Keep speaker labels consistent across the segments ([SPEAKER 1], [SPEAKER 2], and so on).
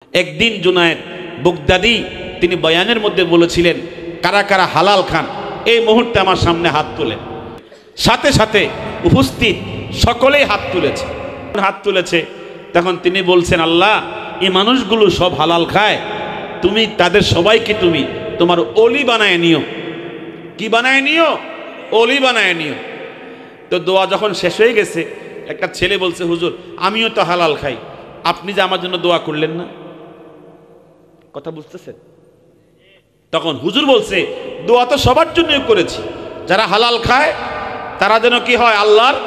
[SPEAKER 1] একদিন জুনায়েদ বাগদাদি তিনি বয়ানের মধ্যে বলেছিলেন, কারা কারা হালাল খান এই মুহূর্তে আমার সামনে হাত তোলেন। সাথে সাথে উপস্থিত সকলেই হাত তুলেছে। তখন তিনি বলছেন, আল্লাহ, এই মানুষগুলো সব হালাল খায়, তুমি তাদের সবাইকে তুমি তোমার ওলি বানায় নিও। কি বানায় নিও? ওলি বানায় নিও। তো দোয়া যখন শেষ হয়ে গেছে, একটা ছেলে বলছে, হুজুর আমিও তো হালাল খাই, আপনি যে আমার জন্য দোয়া করলেন না। কথা বুঝতেছেন? তখন হুজুর বলছে, দোয়া তো সবার জন্যই করেছি, যারা হালাল খায় তারা যেন কি হয়, আল্লাহর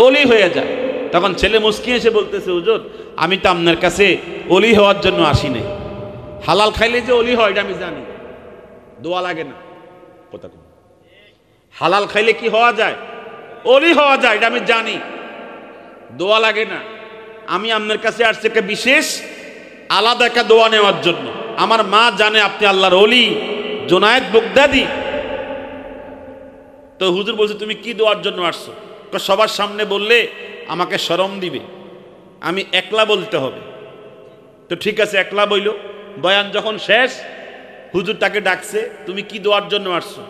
[SPEAKER 1] ওলি হয়ে যায়। তখন ছেলে মুস্কি এসে বলতেছে, হুজুর আমি তো আপনার কাছে ওলি হওয়ার জন্য আসি নাই, হালাল খাইলে যে ওলি হয় এটা আমি জানি, দোয়া লাগে না। কথা হালাল খাইলে কি হওয়া যায়? ওলি হওয়া যায়, এটা আমি জানি, দোয়া লাগে না। আমি আপনার কাছে আসছি একটা বিশেষ আলাদা একটা দোয়া নেওয়ার জন্য। আমার মা জানে আপনি আল্লাহর ওলি জুনায়েদ বাগদাদি। তো হুজুর বলছে, তুমি কি দোয়ার জন্য আসছো? সবার সামনে বললে আমাকে শরম দিবে, আমি একলা বলতে হবে। তো ঠিক আছে, একলা বইল। বয়ান যখন শেষ, হুজুর তাকে ডাকছে, তুমি কি দোয়ার জন্য আসছো?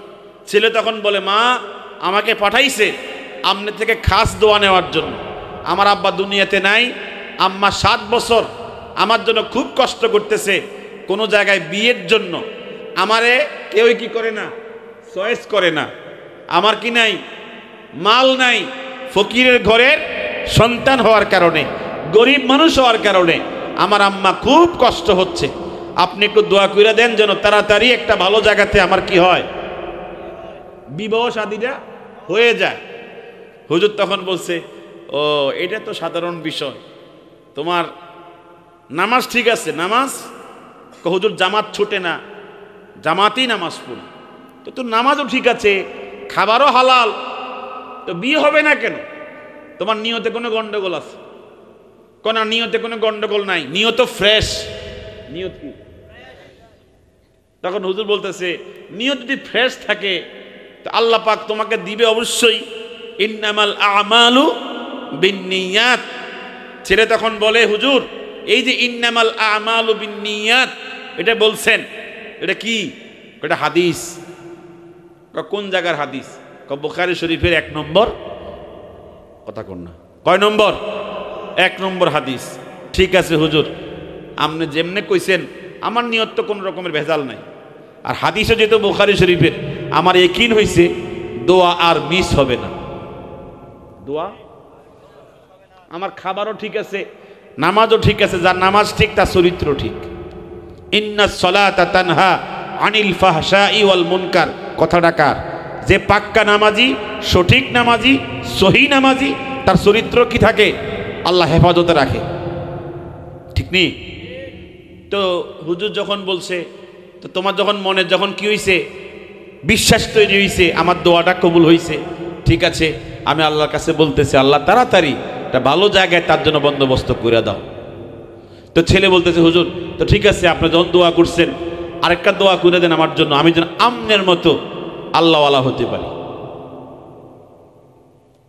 [SPEAKER 1] ছেলে তখন বলে, মা আমাকে পাঠাইছে আপনার থেকে খাস দোয়া নেওয়ার জন্য। আমার আব্বা দুনিয়াতে নাই, আম্মা 7 বছর আমার জন্য খুব কষ্ট করতেছে, কোনো জায়গায় বিয়ের জন্য আমারে কেউই কি করে না, চয়েস করে না। আমার কি নাই, মাল নাই, ফকিরের ঘরের সন্তান হওয়ার কারণে, গরিব মানুষ হওয়ার কারণে আমার আম্মা খুব কষ্ট হচ্ছে। আপনি একটু দোয়া করে দেন যেন তাড়াতাড়ি একটা ভালো জায়গাতে আমার কি হয়, বিবাহ শাদীটা হয়ে যায়। হুজুর তখন বলছে, ও এটা তো সাধারণ বিষয়, তোমার নামাজ ঠিক আছে? নামাজ? হুজুর জামাত ছুটে না, জামাতেই নামাজ পড়ি। তো তোর নামাজও ঠিক আছে, খাবারও হালাল, তো বিয়ে হবে না কেন? তোমার নিয়তে কোনো গন্ডগোল আছে? কোন নিয়তে কোনো গন্ডগোল নাই, নিয়ত ফ্রেশ। নিয়ত কি? তখন হুজুর বলতেছে, নিয়ত যদি ফ্রেশ থাকে তো আল্লাহ পাক তোমাকে দিবে অবশ্যই। ইন্নামাল আমালু বিন্নিয়াত। ছেলে তখন বলে, হুজুর এই যে ইন্নামাল আমালু বিন্নিয়াত এটা বলছেন, এটা কি? এটা হাদিস। কোন জায়গার হাদিস? বুখারী শরীফের 1 নম্বর। কথা কোন না, কয় নম্বর? 1 নম্বর হাদিস। ঠিক আছে হুজুর, আপনি যেমনে কইছেন আমার নিয়ত তো কোনো রকমের ভেজাল নাই, আর হাদিসও যেহেতু বুখারী শরীফের, আমার ইয়াকিন হইছে দোয়া আর মিস হবে না। দোয়া আমার, খাবারও ঠিক আছে, নামাজও ঠিক আছে, যার নামাজ ঠিক তার চরিত্র ঠিক। ইন্নাস সালাতা তানহা আনিল ফাহশাই ওয়াল মুনকার। কথাটা কার? যে পাক্কা নামাজি, সঠিক নামাজি, সহি নামাজি, তার চরিত্র কি থাকে? আল্লাহ হেফাজতে রাখে, ঠিক নেই? তো হুজুর যখন বলছে, তো তোমার যখন মনে যখন কি হইছে, বিশ্বাস তৈরি হইছে, আমার দোয়াটা কবুল হইছে, ঠিক আছে, আমি আল্লাহর কাছে বলতেছি, আল্লাহ তাড়াতাড়ি একটা ভালো জায়গায় তার জন্য বন্দোবস্ত করে দাও। তো ছেলে বলতেছে, হুজুর তো ঠিক আছে, আপনি যখন দোয়া করছেন আরেকটা দোয়া করে দেন আমার জন্য, আমি যেন আমনের মতো আল্লাহওয়ালা হতে পারি।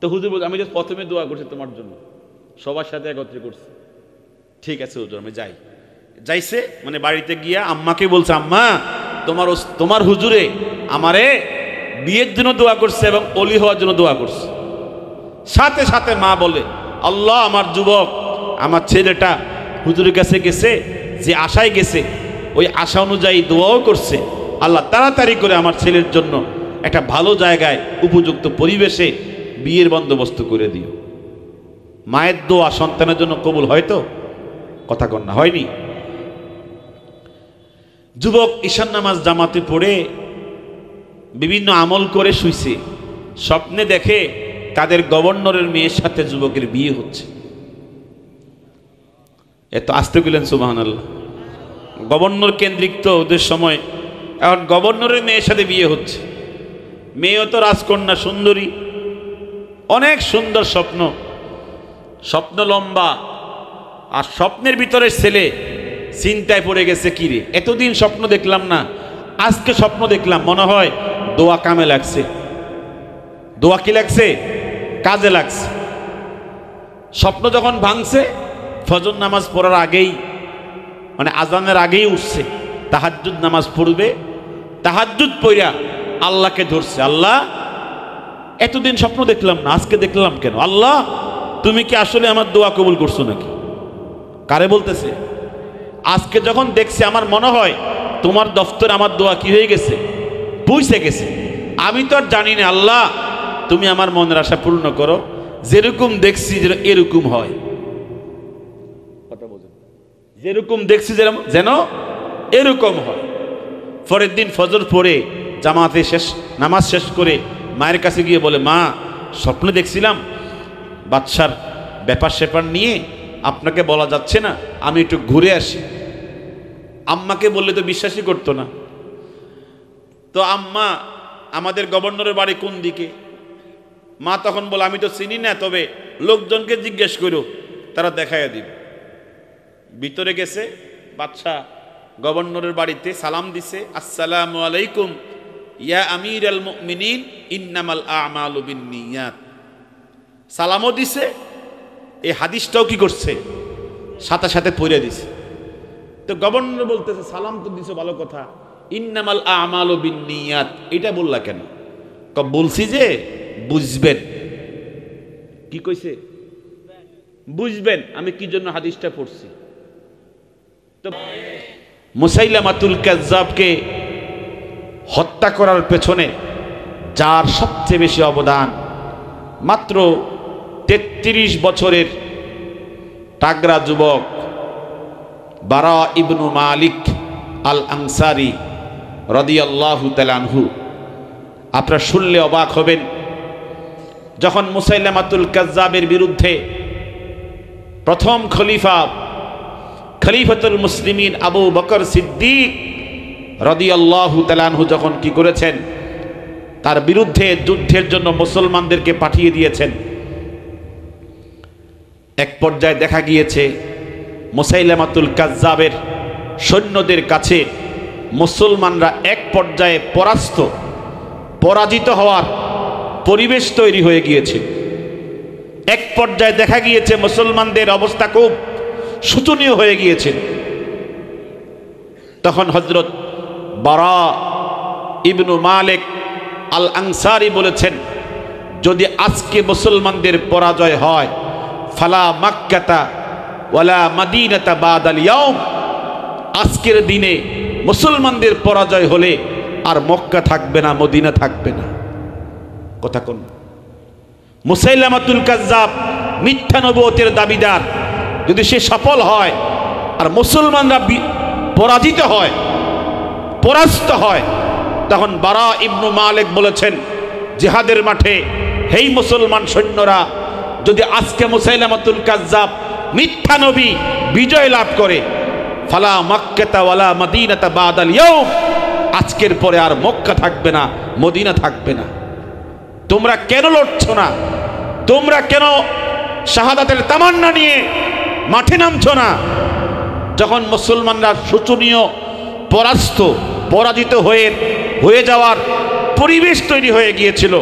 [SPEAKER 1] তো হুজুর বলছে, আমি যে প্রথমে দোয়া করছি তোমার জন্য, সবার সাথে একত্রে করছি। ঠিক আছে হুজুর, আমি যাই। যাইছে মানে বাড়িতে গিয়া আম্মাকে বলছে, আম্মা তোমার হুজুরে আমারে বিয়ের জন্য দোয়া করছে এবং ওলি হওয়ার জন্য দোয়া করছে। সাথে সাথে মা বলে, আল্লাহ আমার যুবক, আমার ছেলেটা হুজুরের কাছে গেছে, যে আশায় গেছে ওই আশা অনুযায়ী দোয়াও করছে, আল্লাহ তাড়াতাড়ি করে আমার ছেলের জন্য একটা ভালো জায়গায় উপযুক্ত পরিবেশে বিয়ের বন্দোবস্ত করে দিও। মায়ের দোয়া সন্তানের জন্য কবুল হয়তো? কথা কন্যা হয়নি? যুবক ঈশান নামাজ জামাতে পড়ে বিভিন্ন আমল করে শুইছে, স্বপ্নে দেখে তাদের গভর্নরের মেয়ের সাথে যুবকের বিয়ে হচ্ছে। এত আস্তে গেলেন সুবহানাল্লাহ। গভর্নর কেন্দ্রিক তো ওদের সময়, এখন গভর্নরের মেয়ের সাথে বিয়ে হচ্ছে। মেয়েও তো রাজকন্যা, সুন্দরী, অনেক সুন্দর স্বপ্ন, স্বপ্ন লম্বা, আর স্বপ্নের ভিতরে ছেলে চিন্তায় পড়ে গেছে, কিরে এতদিন স্বপ্ন দেখলাম না, আজকে স্বপ্ন দেখলাম, মনে হয় দোয়া কামে লাগছে। দোয়া কি লাগছে? কাজে লাগছে। স্বপ্ন যখন ভাঙছে, ফজর নামাজ পড়ার আগেই মানে আজানের আগেই উঠছে, তাহাজ্জুদ নামাজ পড়বে, তাহাজ্জুদ পড়া আল্লাহকে ধরছে, আল্লাহ এতদিন স্বপ্ন দেখলাম না, আজকে দেখলাম কেন? আল্লাহ তুমি কি আসলে আমার দোয়া কবুল করছো নাকি? কারে বলতেছে? আজকে যখন দেখছি আমার মনে হয় তোমার দফতরে আমার দোয়া কি হয়ে গেছে, পৌঁছে গেছে। আমি তো আর জানি না, আল্লাহ তুমি আমার মনের আশা পূর্ণ করো, যেরকম দেখছি এরকম হয়। কথা বলছেন, যেরকম দেখছি যেন এরকম হয়। পরের দিন ফজর পড়ে জামাতে নামাজ শেষ করে মায়ের কাছে গিয়ে বলে, মা স্বপ্নে দেখছিলাম বাদশার ব্যাপার স্যাপার নিয়ে, আপনাকে বলা যাচ্ছে না, আমি একটু ঘুরে আসি। আম্মাকে বললে তো বিশ্বাসই করতো না। তো আম্মা, আমাদের গভর্নরের বাড়ি কোন দিকে? মা তখন বলে, আমি তো চিনি না, তবে লোকজনকে জিজ্ঞেস করো, তারা দেখাইয়া দিবে। ভিতরে গেছে, বাদশা গভর্নরের বাড়িতে সালাম দিছে, আসসালামু আলাইকুম ইয়া আমির আল মুমিনিন ইন্নামাল আমালু বিন্নিয়াত। সালামও দিছে, এই হাদিসটাও কি করছে, সাথে সাথে পড়ে দিছে। তো গভর্নর বলতেছে, সালাম তো দিছো ভালো কথা, ইন্নামাল আমালু বিন্নিয়াত এটা বললা কেন? বলছি যে বুঝবেন। কি কইছে? বুঝবেন আমি কি জন্য হাদিসটা পড়ছি। তো মুসাইলামাতুল কাজ্জাবকে হত্যা করার পেছনে যার সবচেয়ে বেশি অবদান, মাত্র 33 বছরের তাগড়া যুবক বারা ইবনু মালিক আল আনসারি রাদিয়াল্লাহু তাআলা আনহু। আপনারা শুনলে অবাক হবেন, যখন মুসাইলামাতুল কাজ্জাবের বিরুদ্ধে প্রথম খলিফাতুল মুসলিমিন আবু বকর সিদ্দিক রাদিয়াল্লাহু তাআলা আনহু যখন কি করেছেন, তার বিরুদ্ধে যুদ্ধের জন্য মুসলমানদেরকে পাঠিয়ে দিয়েছেন। এক পর্যায়ে দেখা গিয়েছে মুসাইলামাতুল কাজ্জাবের সৈন্যদের কাছে মুসলমানরা এক পর্যায়ে পরাজিত হওয়ার পরিবেশ তৈরি হয়ে গিয়েছে। এক পর্যায়ে দেখা গিয়েছে মুসলমানদের অবস্থা খুব শোচনীয় হয়ে গিয়েছে। তখন হযরত বারা ইবনু মালিক আল আনসারি বলেছেন, যদি আজকে মুসলমানদের পরাজয় হয়, ফালা মাক্কাতা ওয়ালা মাদিনাতা বাদাল ইয়াউম, আজকের দিনে মুসলমানদের পরাজয় হলে আর মক্কা থাকবে না, মদিনা থাকবে না। কথা কোন? মুসাইলামাতুল কাজ্জাব মিথ্যা নবুয়তের দাবিদার, যদি সে সফল হয় আর মুসলমানরা পরাজিত হয়, পরাস্ত হয়, তখন বারা ইবনু মালিক বলেছেন জিহাদের মাঠে, হেই মুসলমান সৈন্যরা, যদি আজকে মুসাইলামাতুল কাজ্জাব মিথ্যা নবী বিজয় লাভ করে, ফালা মাক্কাতা ওয়ালা মাদিনাতা বাদাল ইয়াউম, আজকের পরে আর মক্কা থাকবে না, মদিনা থাকবে না। তোমরা কেন লড়ছো না? তোমরা কেন শাহাদাতের তামান্না নিয়ে মাঠে নামছো না? যখন মুসলমানরা শোচনীয় পরাজিত হয়ে যাওয়ার পরিবেশ তৈরি হয়ে গিয়েছিল,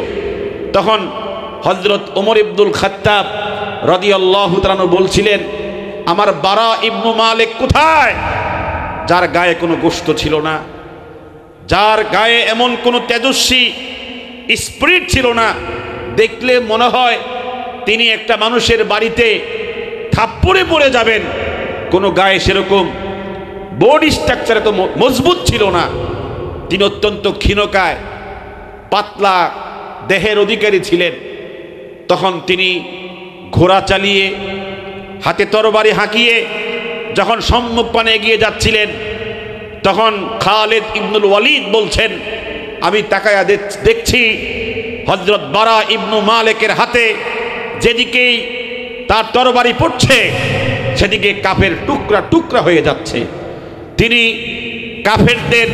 [SPEAKER 1] তখন হযরত ওমর ইবনুল খাত্তাব রাদিয়াল্লাহু তাআলা বলছিলেন, আমার বারা ইবনু মালিক কোথায়? যার গায়ে কোনো গোশত ছিল না, যার গায়ে এমন কোনো তেজস্বী স্পিরিট ছিল না, দেখলে মনে হয় তিনি একটা মানুষের বাড়িতে থাপ্পড়ে পড়ে যাবেন। কোনো গায়ে সেরকম বডি স্ট্রাকচার এত মজবুত ছিল না। তিনি অত্যন্ত ক্ষীণকায়, পাতলা দেহের অধিকারী ছিলেন। তখন তিনি ঘোড়া চালিয়ে, হাতে তরবারি হাঁকিয়ে যখন সম্মুখ পানে এগিয়ে যাচ্ছিলেন, তখন খালিদ ইবনুল ওয়ালিদ বলছেন, আমি তাকায়া দেখছি হযরত বারা ইবনু মালিকের হাতে যেদিকেই তার তরবারি পড়ছে, সেদিকে কাফের টুকরা টুকরা হয়ে যাচ্ছে। তিনি কাফেরদের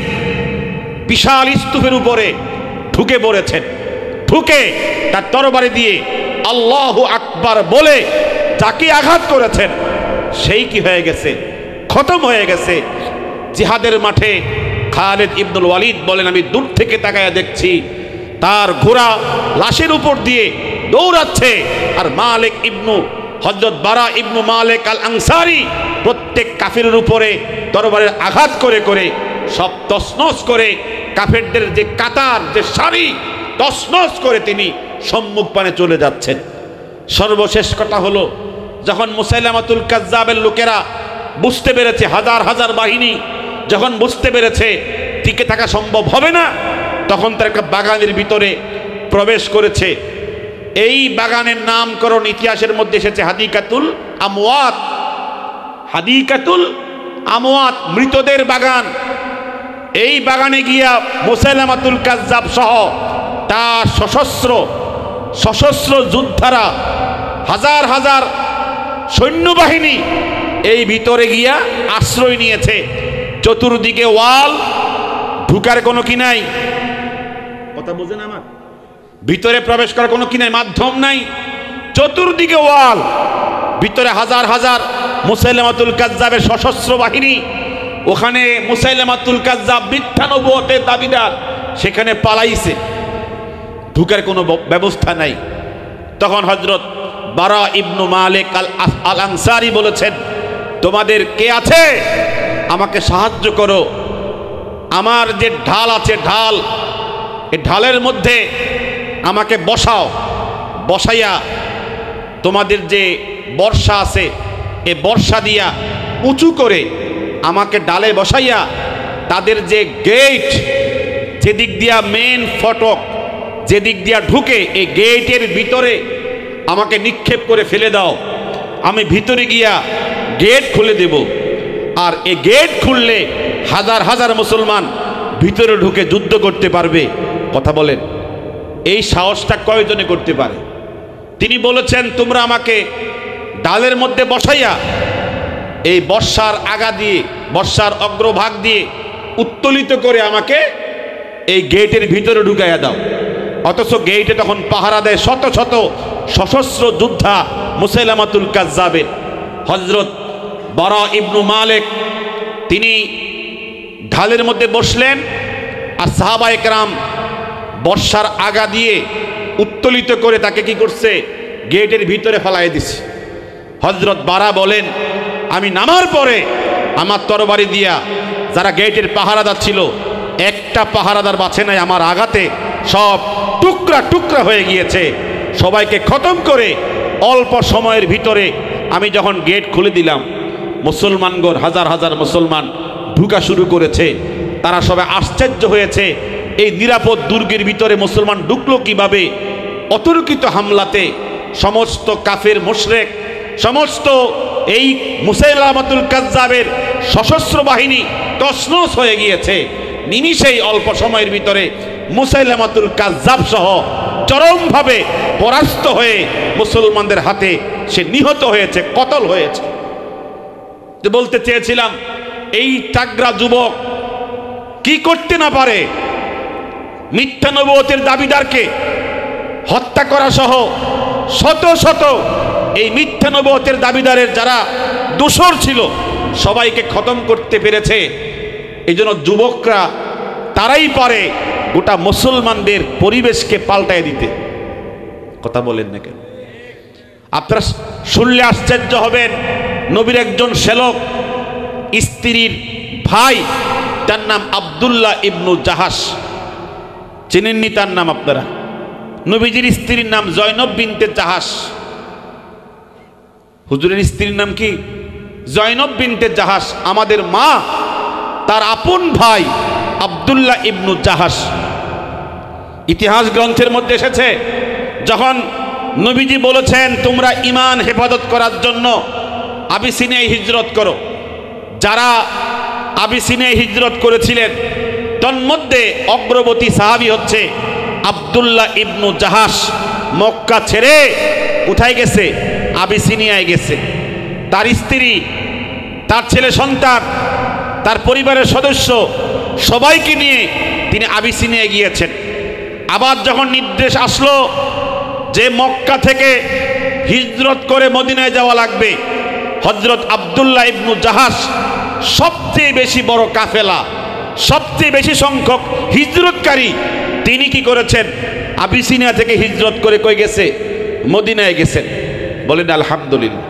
[SPEAKER 1] বিশাল স্তূপের উপরে ঢুকে পড়েছেন। ঢুকে তার তরবারি দিয়ে আল্লাহু আকবার বলে যাকে আঘাত করেছেন, সেই কি হয়ে গেছে, খতম হয়ে গেছে। জিহাদের মাঠে খালিদ ইবনুল ওয়ালিদ বলেন, আমি দূর থেকে তাকায়া দেখছি তার ঘোড়া লাশের উপর দিয়ে দৌড়াচ্ছে, আর হযরত বারা ইবনু মালিক আল আনসারি প্রত্যেক কাফেরের উপরে তরবারের আঘাত করে করে সব তছনছ করে, কাফেরদের যে কাতার, যে সারি তছনছ করে তিনি সম্মুখ পানে চলে যাচ্ছেন। সর্বশেষ কথা হলো, যখন মুসাইলামাতুল কাজ্জাবের লোকেরা বুঝতে পেরেছে, হাজার হাজার বাহিনী যখন বুঝতে পেরেছে টিকে থাকা সম্ভব হবে না, তখন তার একটা বাগানের ভিতরে প্রবেশ করেছে। এই বাগানের নামকরণ ইতিহাসের মধ্যে এসেছে হাদিকাতুল আমওয়াত। হাদিকাতুল আমওয়াত, মৃতদের বাগান। এই বাগানে গিয়া মুসাইলামাতুল কাজ্জাব সহ তার সশস্ত্র যোদ্ধারা, হাজার হাজার সৈন্যবাহিনী এই ভিতরে গিয়া আশ্রয় নিয়েছে। চতুর্দিকে ওয়াল, ঢুকার কোনো কি নাই, কথা বোঝেন আমার, ভিতরে প্রবেশ করার কোনো কি নাই, মাধ্যম নাই, চতুর্দিকে ওয়াল, ভিতরে হাজার হাজার মুসাইলামাতুল কাজ্জাবের সশস্ত্র বাহিনী। ওখানে মুসাইলামাতুল কাজ্জাব মিথ্যা নবুয়তের দাবিদার, সেখানে পালাইছে, ঢুকার কোনো ব্যবস্থা নাই। তখন হযরত বারা ইবনু মালিক আল আনসারী বলেছেন, তোমাদের কে আছে, আমাকে সাহায্য করো, আমার যে ঢাল আছে, ঢাল, এই ঢালের মধ্যে আমাকে বসাও, বসাইয়া তোমাদের যে বর্ষা আছে এই বর্ষা দিয়া উঁচু করে আমাকে ডালে বসাইয়া তাদের যে গেট, যেদিক দিয়া মেন ফটক, যেদিক দিয়া ঢুকে, এই গেটের ভিতরে আমাকে নিক্ষেপ করে ফেলে দাও, আমি ভিতরে গিয়া গেট খুলে দেব। আর এই গেট খুললে হাজার হাজার মুসলমান ভিতরে ঢুকে যুদ্ধ করতে পারবে। কথা বলেন, এই সাহসটা কয়জনে করতে পারে? তিনি বলেছেন, তোমরা আমাকে ডালের মধ্যে বসাইয়া এই বর্ষার আগা দিয়ে, বর্ষার অগ্রভাগ দিয়ে উত্তোলিত করে আমাকে এই গেটের ভিতরে ঢুকাইয়া দাও। অথচ গেটে তখন পাহারা দেয় শত শত সশস্ত্র যোদ্ধা মুসাইলামাতুল কাজ্জাবের। হযরত বারা ইবনু মালিক তিনি ঢালের মধ্যে বসলেন, আর সাহাবায়ে কেরাম বর্ষার আগা দিয়ে উত্তোলিত করে তাকে কি করছে, গেটের ভিতরে ফেলাই দিছে। হযরত বারা বলেন, আমি নামার পরে আমার তরবারি দিয়া যারা গেটের পাহারাদার ছিল, একটা পাহারাদার বাঁচে নাই, আমার আঘাতে সব টুকরা টুকরা হয়ে গিয়েছে। সবাইকে খতম করে অল্প সময়ের ভিতরে আমি যখন গেট খুলে দিলাম, মুসলমানগণ, হাজার হাজার মুসলমান ঢুকা শুরু করেছে। তারা সবাই আশ্চর্য হয়েছে, এই নিরাপদ দুর্গের ভিতরে মুসলমান ঢুকলো কিভাবে? অতর্কিত হামলাতে সমস্ত কাফের মুশরিক, সমস্ত এই মুসাইলামাতুল কাজ্জাবের সশস্ত্র বাহিনী তছনছ হয়ে গিয়েছে। নিমিষেই অল্প সময়ের ভিতরে মুসাইলামাতুল কাজ্জাব সহ চরমভাবে পরাস্ত হয়ে মুসলমানদের হাতে সে নিহত হয়েছে, কতল হয়েছে। বলতে চেয়েছিলাম, এই তাগড়া যুবক কি করতে না পারে? মিথ্যা নবুয়তের দাবিদারকে হত্যা করা সহ শত শত এই মিথ্যা নবুয়তের দাবিদারের যারা দোসর ছিল সবাইকে খতম করতে পেরেছে। এই জন্য যুবকরা তারাই পারে গোটা মুসলমানদের পরিবেশকে পাল্টায় দিতে। কথা বলেন না কেন? আপনারা শুনলে আশ্চর্য হবেন, নবীর একজন শ্যালক স্ত্রীর ভাই, তার নাম আব্দুল্লাহ ইবনু জাহাশ, চেনেননি তার নাম আপনারা? নবীজির স্ত্রীর নাম জয়নব বিনতে জাহাশ। হুজুরের স্ত্রীর নাম কি? জয়নব বিনতে জাহাশ। আমাদের মা, তার আপন ভাই আব্দুল্লাহ ইবনু জাহাশ। ইতিহাস গ্রন্থের মধ্যে এসেছে, যখন নবীজি বলেছেন তোমরা ঈমান হেফাজত করার জন্য আবিসিনিয়ায় হিজরত করো, যারা আবিসিনিয়ায় হিজরত করেছিলেন তন্মধ্যে অগ্রবর্তী সাহাবী হচ্ছে আব্দুল্লাহ ইবনু জাহাশ। মক্কা ছেড়ে কোথায় গেছে? আবিসিনিয়ায় গেছে। তার স্ত্রী, তার ছেলে সন্তান, তার পরিবারের সদস্য সবাইকে নিয়ে তিনি আবিসিনিয়ায় গিয়েছেন। আবার যখন নির্দেশ আসলো যে মক্কা থেকে হিজরত করে মদিনায় যাওয়া লাগবে, হযরত আব্দুল্লাহ ইবনু জাহাশ সবচেয়ে বেশি বড় কাফেলা, সবচেয়ে বেশি সংখ্যক হিজরতকারী, তিনি কি করেছেন? আবিসিনিয়া থেকে হিজরত করে কই গেছে? মদিনায় গেছেন। বলেন আলহামদুলিল্লাহ।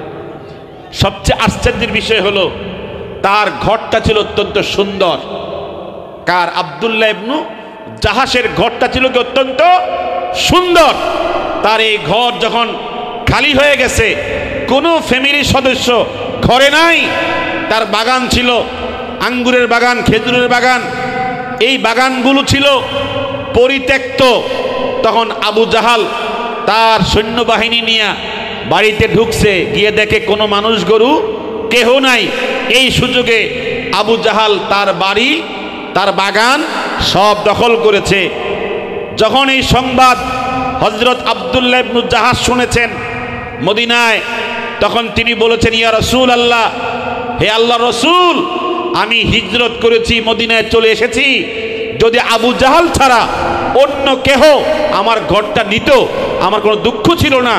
[SPEAKER 1] সবচেয়ে আশ্চর্যের বিষয় হলো তার ঘরটা ছিল অত্যন্ত সুন্দর। কার? আব্দুল্লাহ ইবনু জাহাসের ঘরটা ছিল কি অত্যন্ত সুন্দর। তার এই ঘর যখন খালি হয়ে গেছে, কোনো ফ্যামিলির সদস্য ঘরে নাই, তার বাগান ছিল, আঙ্গুরের বাগান, খেজুরের বাগান, এই বাগানগুলো ছিল পরিত্যক্ত। তখন আবু জাহাল তার সৈন্যবাহিনী নিয়ে বাড়িতে ঢুকছে, গিয়ে দেখে কোনো মানুষ গরু কেহ নাই। এই সুযোগে আবু জাহাল তার বাড়ি, তার বাগান সব দখল করেছে। যখন এই সংবাদ হযরত আব্দুল্লাহ ইবনু জাহাশ শুনেছেন মদিনায়, তখন তিনি বলেছেন, ইয়া রাসূলুল্লাহ, হে আল্লাহর রাসূল, আমি হিজরত করেছি, মদিনায় চলে এসেছি, যদি আবু জাহাল ছাড়া অন্য কেহ আমার ঘরটা নিত আমার কোনো দুঃখ ছিল না।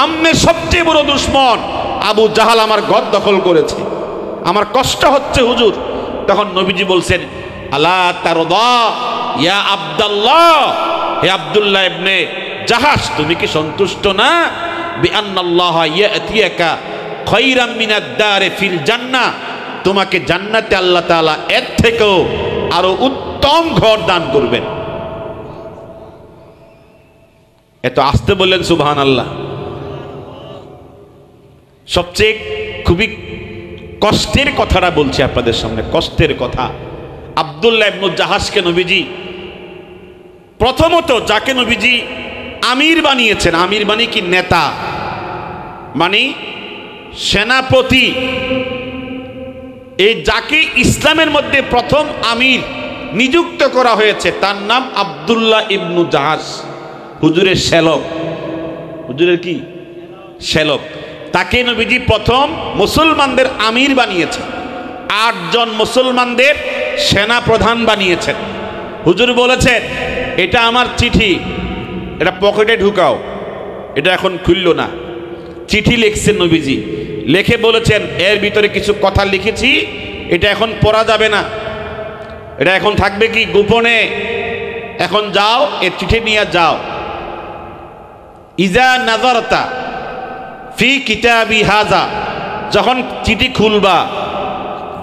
[SPEAKER 1] আম্মের সবচেয়ে বড় দুশমন আবু জাহাল আমার ঘর দখল করেছে, আমার কষ্ট হচ্ছে হুজুর। তখন নবীজি বলছেন, আলা তারদা ইয়া আব্দুল্লাহ, হে আব্দুল্লাহ ইবনে জাহাশ, তুমি কি সন্তুষ্ট না? বিআন্নাল্লাহ ইয়াতিয়াকা খায়রাম মিনাদ দারে ফিল জান্নাহ, তোমাকে জান্নাতে আল্লাহ তাআলা এর থেকেও আরো উত্তম ঘর দান করবেন। এত আসতে বললেন সুবহানাল্লাহ। সবচেয়ে খুবই কষ্টের কথাটা বলছি আপনাদের সামনে, কষ্টের কথা। আব্দুল্লাহ ইবনু জাহাশকে নবীজি প্রথমত, যাকে নবীজি আমির বানিয়েছেন, আমির মানে কি? নেতা, মানে সেনাপতি। এই যাকে ইসলামের মধ্যে প্রথম আমির নিযুক্ত করা হয়েছে তার নাম আব্দুল্লাহ ইবনু জাহাশ, হুজুরের শ্যালক। হুজুরের কি? শ্যালক। তাকে নবীজি প্রথম মুসলমানদের আমির বানিয়েছেন, 8 জন মুসলমানদের সেনা প্রধান বানিয়েছেন। হুজুর বলেছেন, এটা আমার চিঠি, এটা পকেটে ঢুকাও, এটা এখন খুললো না। চিঠি লিখছেন নবীজি, লিখে বলেছেন, এর ভিতরে কিছু কথা লিখেছি, এটা এখন পড়া যাবে না, এটা এখন থাকবে কি গোপনে। এখন যাও, এর চিঠি নিয়ে যাও। ইজা নাযারতা ফি কিতাবি হাযা, যখন চিঠি খুলবা,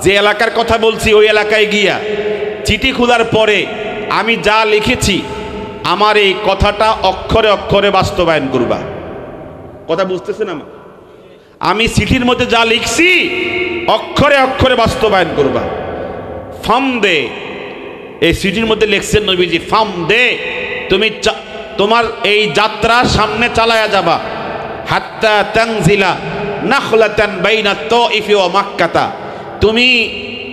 [SPEAKER 1] যে এলাকার কথা বলছি ওই এলাকায় গিয়া চিঠি খোলার পরে আমি যা লিখেছি আমার এই কথাটা অক্ষরে অক্ষরে বাস্তবায়ন করবা। কথা বুঝতেছেন আমার? আমি চিঠির মধ্যে যা লিখছি অক্ষরে অক্ষরে বাস্তবায়ন করবা। ফাম দে, এই চিঠির মধ্যে লিখছেন নবীজি, ফাম দে, তুমি তোমার এই যাত্রা সামনে চালায়া যাবা। হাত্তা তানজিলা নাখলাতান বাইনা তাইফ ওয়া মাক্কাতা, তুমি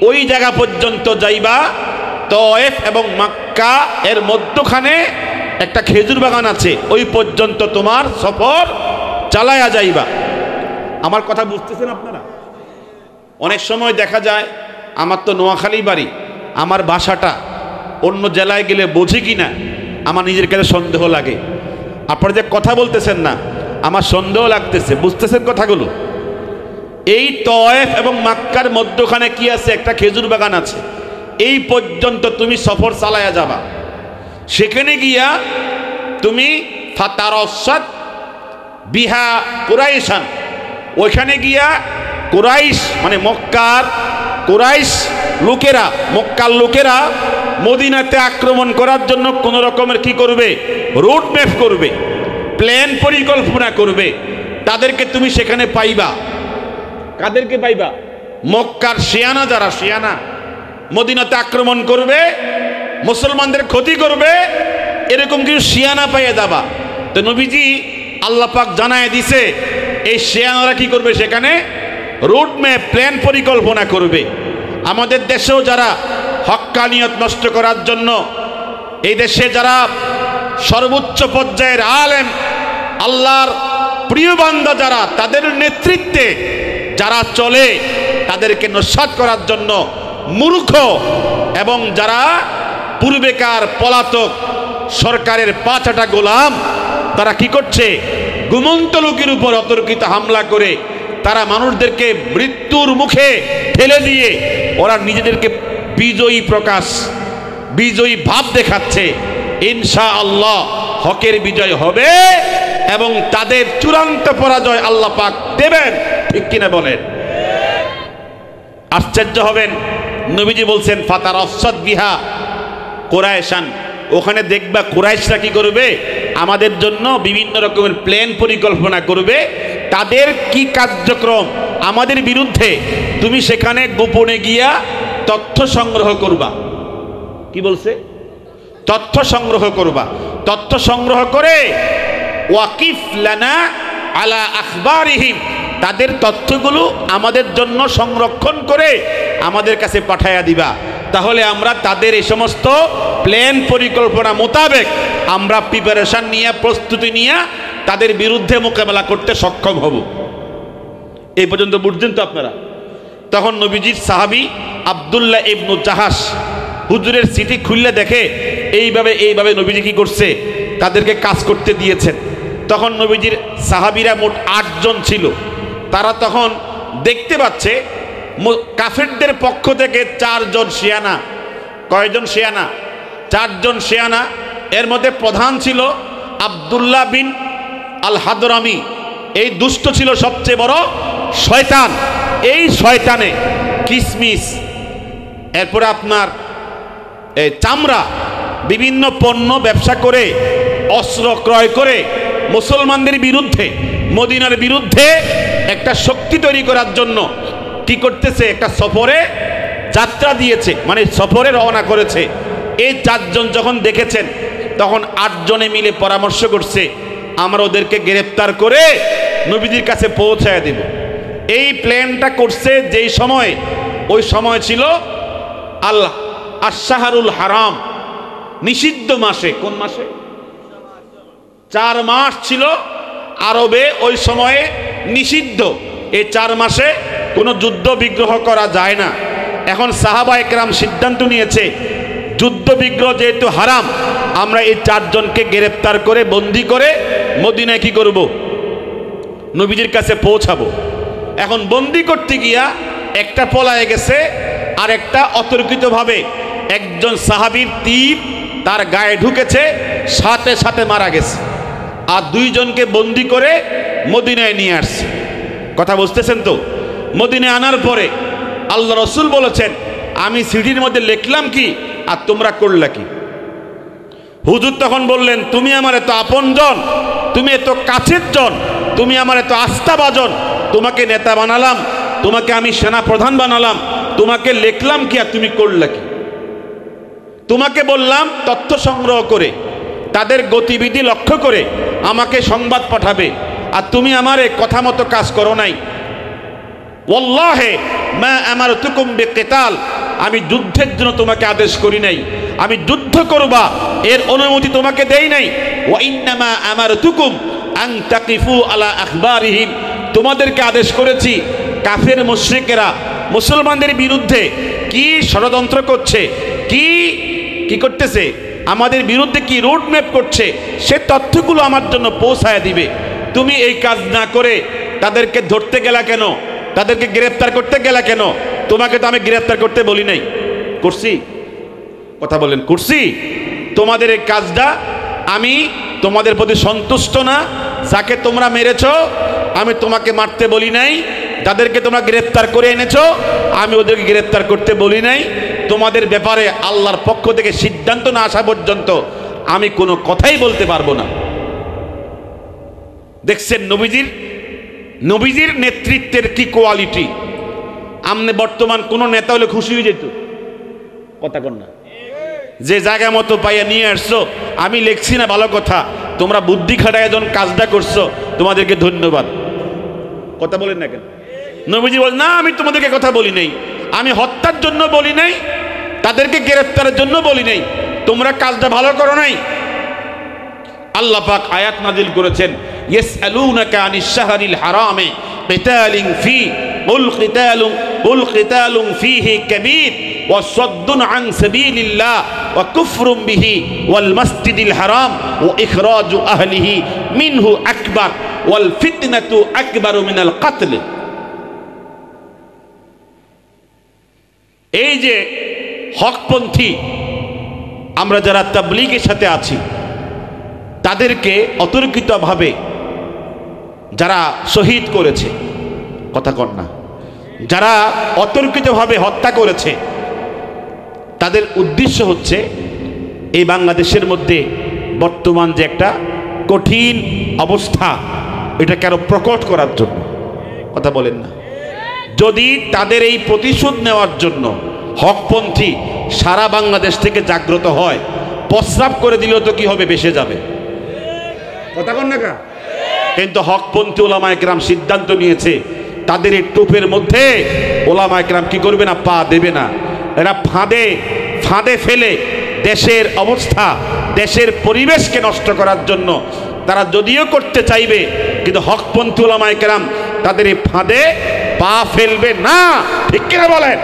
[SPEAKER 1] ওই জায়গা পর্যন্ত যাইবা, তায়েফ এবং মক্কা এর মধ্যখানে একটা খেজুর বাগান আছে, ওই পর্যন্ত তোমার সফর চালায়া যাইবা। আমার কথা বুঝতেছেন আপনারা? অনেক সময় দেখা যায়, আমার তো নোয়াখালী বাড়ি, আমার ভাষাটা অন্য জেলায় গেলে বুঝি কিনা আমার নিজের কাছে সন্দেহ লাগে। আপনারা যে কথা বলতেছেন না, আমার সন্দেহ লাগতেছে, বুঝতেছেন কথাগুলো? এই তায়েফ এবং মক্কার মধ্যখানে কি আছে? একটা খেজুর বাগান আছে, এই পর্যন্ত তুমি সফর চালায়া যাবা। সেখানে গিয়া তুমি ফাতারসাদ বিহা কুরাইশান, ওইখানে গিয়া কুরাইশ মানে মক্কার কুরাইশ লোকেরা, মক্কার লোকেরা মদিনাতে আক্রমণ করার জন্য কোন রকমের কি করবে? রুট ম্যাপ করবে, প্ল্যান পরিকল্পনা করবে। তাদেরকে তুমি সেখানে পাইবা। কাদেরকে পাইবা? মক্কার শিয়ানা, যারা শিয়ানা মদিনাতে আক্রমণ করবে, মুসলমানদের ক্ষতি করবে, এরকম কিছু শিয়ানা পাইয়ে যাবা। তো নবীজি আল্লাহ পাক জানায় দিছে, এই শিয়ানারা কি করবে? সেখানে রুট ম্যাপ, প্ল্যান পরিকল্পনা করবে। আমাদের দেশেও যারা হক্কানিয়ত নষ্ট করার জন্য, এই দেশে যারা সর্বোচ্চ পর্যায়ের আলেম, আল্লাহর প্রিয় বান্দা যারা, তাদের নেতৃত্বে যারা চলে, তাদেরকে নস্যাৎ করার জন্য মূর্খ এবং যারা পূর্বেকার পলাতক সরকারের পাঁচাটা গোলাম, তারা কি করছে? ঘুমন্ত লোকের উপর অতর্কিত হামলা করে তারা মানুষদেরকে মৃত্যুর মুখে ঠেলে দিয়ে ওরা নিজেদেরকে বিজয়ী প্রকাশ, বিজয়ী ভাব দেখাচ্ছে। ইনশাআল্লাহ হকের বিজয় হবে এবং তাদের চূড়ান্ত পরাজয় আল্লাহ পাক দেবেন। ঠিক কিনা বলেন? আশ্চর্য হবেন, নবীজি বলছেন ফাতারাসাদ বিহা কুরাইশান, ওখানে দেখবা কুরাইশরা কি করবে, আমাদের জন্য বিভিন্ন রকমের প্ল্যান পরিকল্পনা করবে, তাদের কি কার্যক্রম আমাদের বিরুদ্ধে, তুমি সেখানে গোপনে গিয়া তথ্য সংগ্রহ করবা। কি বলছে? তথ্য সংগ্রহ করবা। তথ্য সংগ্রহ করে ওয়াকিফ লানা আলা আখবারিহিম, তাদের তথ্যগুলো আমাদের জন্য সংরক্ষণ করে আমাদের কাছে পাঠাইয়া দিবা। তাহলে আমরা তাদের এই সমস্ত প্ল্যান পরিকল্পনা মোতাবেক আমরা প্রিপারেশন নিয়ে, প্রস্তুতি নিয়ে তাদের বিরুদ্ধে মোকাবেলা করতে সক্ষম হব। এই পর্যন্ত বুঝছেন তো আপনারা? তখন নবীজির সাহাবী আব্দুল্লাহ ইবনু জাহাশ হুজুরের সিটি খুললে দেখে এইভাবে নবীজি কি করছে, তাদেরকে কাজ করতে দিয়েছেন। তখন নবীজির সাহাবীরা মোট 8 জন ছিল। তারা তখন দেখতে পাচ্ছে কাফেরদের পক্ষ থেকে 4 জন শিয়ানা। কয়জন শিয়ানা? 4 জন শিয়ানা। এর মধ্যে প্রধান ছিল আব্দুল্লাহ বিন আল হাদরামি। এই দুষ্ট ছিল সবচেয়ে বড় শয়তান। এই শয়তানে কিসমিস, এরপরে আপনার এই চামড়া, বিভিন্ন পণ্য ব্যবসা করে, অস্ত্র ক্রয় করে মুসলমানদের বিরুদ্ধে, মদিনার বিরুদ্ধে একটা শক্তি তৈরি করার জন্য কি করতেছে, একটা সফরে যাত্রা দিয়েছে, মানে সফরে রওনা করেছে। এই 4 জন যখন দেখেছেন, তখন 8 জনে মিলে পরামর্শ করছে, আমরা ওদেরকে গ্রেফতার করে নবীজির কাছে পৌঁছায় দেব। এই প্ল্যানটা করছে যেই সময়, ওই সময় ছিল আশ-শাহরুল হারাম, নিষিদ্ধ মাসে। কোন মাসে? 4 মাস ছিল আরবে ওই সময়ে নিষিদ্ধ। এই 4 মাসে কোনো যুদ্ধ বিগ্রহ করা যায় না। এখন সাহাবা একরাম সিদ্ধান্ত নিয়েছে, যুদ্ধ বিগ্রহ যেহেতু হারাম, আমরা এই 4 জনকে গ্রেফতার করে বন্দী করে মদিনায় কি করব, নবীজির কাছে পৌঁছাবো। এখন বন্দী করতে গিয়া একটা পলায়ে গেছে, আর একটা অতর্কিতভাবে একজন সাহাবীর তীর তার গায়ে ঢুকেছে, সাথে সাথে মারা গেছে। আর 2 জনকে বন্দী করে মদিনায় নিয়ে আসছে। কথা বুঝতেছেন তো? মদিনায় আনার পরে আল্লাহ রসুল বলেছেন, আমি সিটির মধ্যে লিখলাম কি আর তোমরা করলা কি? হুজুর তখন বললেন, তুমি আমার এত আপনজন, তুমি এত কাছের জন, তুমি আমার এত আস্থাভাজন, তোমাকে নেতা বানালাম, তোমাকে আমি সেনা প্রধান বানালাম, তোমাকে লিখলাম কি আর তুমি করলা কি? তোমাকে বললাম তথ্য সংগ্রহ করে, তাদের গতিবিধি লক্ষ্য করে আমাকে সংবাদ পাঠাবে, আর তুমি আমারে কথা মতো কাজ করো নাই। ওয়াল্লাহি মা আমারতুকুম বিকিতাল, আমি যুদ্ধের জন্য তোমাকে আদেশ করি নাই, আমি যুদ্ধ করবা এর অনুমতি তোমাকে দেই নাই। ওয়া ইন্নামা আমারতুকুম আন তাকিফু আলা আখবারিহিম, তোমাদেরকে আদেশ করেছি কাফের মুশরিকেরা মুসলমানদের বিরুদ্ধে কি ষড়যন্ত্র করছে, কি করতেছে, আমাদের বিরুদ্ধে কি রোড ম্যাপ করছে, সে তথ্যগুলো আমার জন্য পৌঁছায় দিবে। তুমি এই কাজ না করে তাদেরকে ধরতে গেলা কেন, তাদেরকে গ্রেফতার করতে গেলা কেন? তোমাকে তো আমি গ্রেফতার করতে বলি নাই। করছি? কথা বলেন, করছি? তোমাদের এই কাজটা, আমি তোমাদের প্রতি সন্তুষ্ট না। যাকে তোমরা মেরেছ আমি তোমাকে মারতে বলি নাই, যাদেরকে তোমরা গ্রেফতার করে এনেছো আমি ওদেরকে গ্রেফতার করতে বলি নাই। তোমাদের ব্যাপারে আল্লাহর পক্ষ থেকে সিদ্ধান্ত না আসা পর্যন্ত আমি কোনো কথাই বলতে পারবো না। দেখছেন নবীজির নেতৃত্বের কি কোয়ালিটি। আমনে বর্তমান কোন নেতা হলে খুশি হয়ে যেত? কথা কন না? যে জায়গা মতো পাইয়া নিয়ে আসছো, আমি লিখছি না ভালো কথা, তোমরা বুদ্ধি খাটায় যখন কাজটা করছো তোমাদেরকে ধন্যবাদ। কথা বলেন না কেন? নবীজি বলেন, না আমি তোমাদেরকে কথা বলি নাই, আমি হত্যার জন্য বলি নাই, তাদেরকে গ্রেফতারের জন্য বলি নাই, তোমরা কাজটা ভালো করো নাই। আল্লাহ পাক আয়াত নাজিল করেছেন, ইয়াসআলুনাকা আনিশ শাহরিল হারামে কিতালিন ফি কুল কিতালুন ফিহি কাবীর ওয়া সাদ্দুন আন সাবিলিল্লাহ ওয়া কুফরুম বিহি ওয়াল মাসজিদিল হারাম ওয়া ইখরাজু আহলিহি মিনহু আকবার ওয়াল ফিতনাতু আকবারু মিনাল কতল। এই যে হকপন্থী আমরা যারা তাবলীগের সাথে আছি, তাদেরকে অতর্কিতভাবে যারা শহীদ করেছে, কথা কন না, যারা অতর্কিতভাবে হত্যা করেছে তাদের উদ্দেশ্য হচ্ছে এই বাংলাদেশের মধ্যে বর্তমান যে একটা কঠিন অবস্থা এটাকে আরো প্রকট করার জন্য। কথা বলেন না? যদি তাদের এই প্রতিশোধ নেওয়ার জন্য হকপন্থী সারা বাংলাদেশ থেকে জাগ্রত হয়, প্রস্রাব করে দিলেও তো কি হবে, বেসে যাবে। কথা বল না কা? কিন্তু হকপন্থী ওলামায়ে কেরাম সিদ্ধান্ত নিয়েছে তাদের এই টোপের মধ্যে ওলামায়ে কেরাম কি করবে না, পা দেবে না। এরা ফাঁদে ফেলে দেশের অবস্থা, দেশের পরিবেশকে নষ্ট করার জন্য তারা যদিও করতে চাইবে, কিন্তু হকপন্থী ওলামায়ে কেরাম তাদের এই ফাঁদে পা ফেলবে না। ঠিক কিনা বলেন?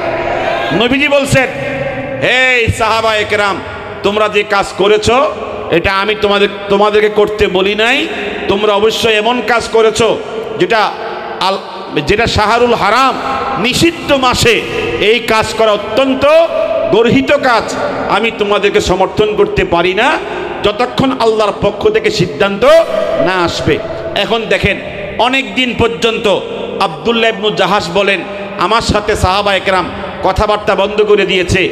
[SPEAKER 1] নবীজি বলছেন, হে সাহাবায়ে কেরাম, তোমরা যে কাজ করেছো এটা আমি তোমাদেরকে করতে বলি নাই। তোমরা অবশ্যই এমন কাজ করেছো যেটা শাহরুল হারাম, নিষিদ্ধ মাসে এই কাজ করা অত্যন্ত গর্হিত কাজ। আমি তোমাদেরকে সমর্থন করতে পারি না যতক্ষণ আল্লাহর পক্ষ থেকে সিদ্ধান্ত না আসবে। এখন দেখেন, অনেক দিন পর্যন্ত আব্দুল্লাহ ইবনে জাহাশ বলেন, আমার সাথে সাহাবায়ে কেরাম কথাবার্তা বন্ধ করে দিয়েছে।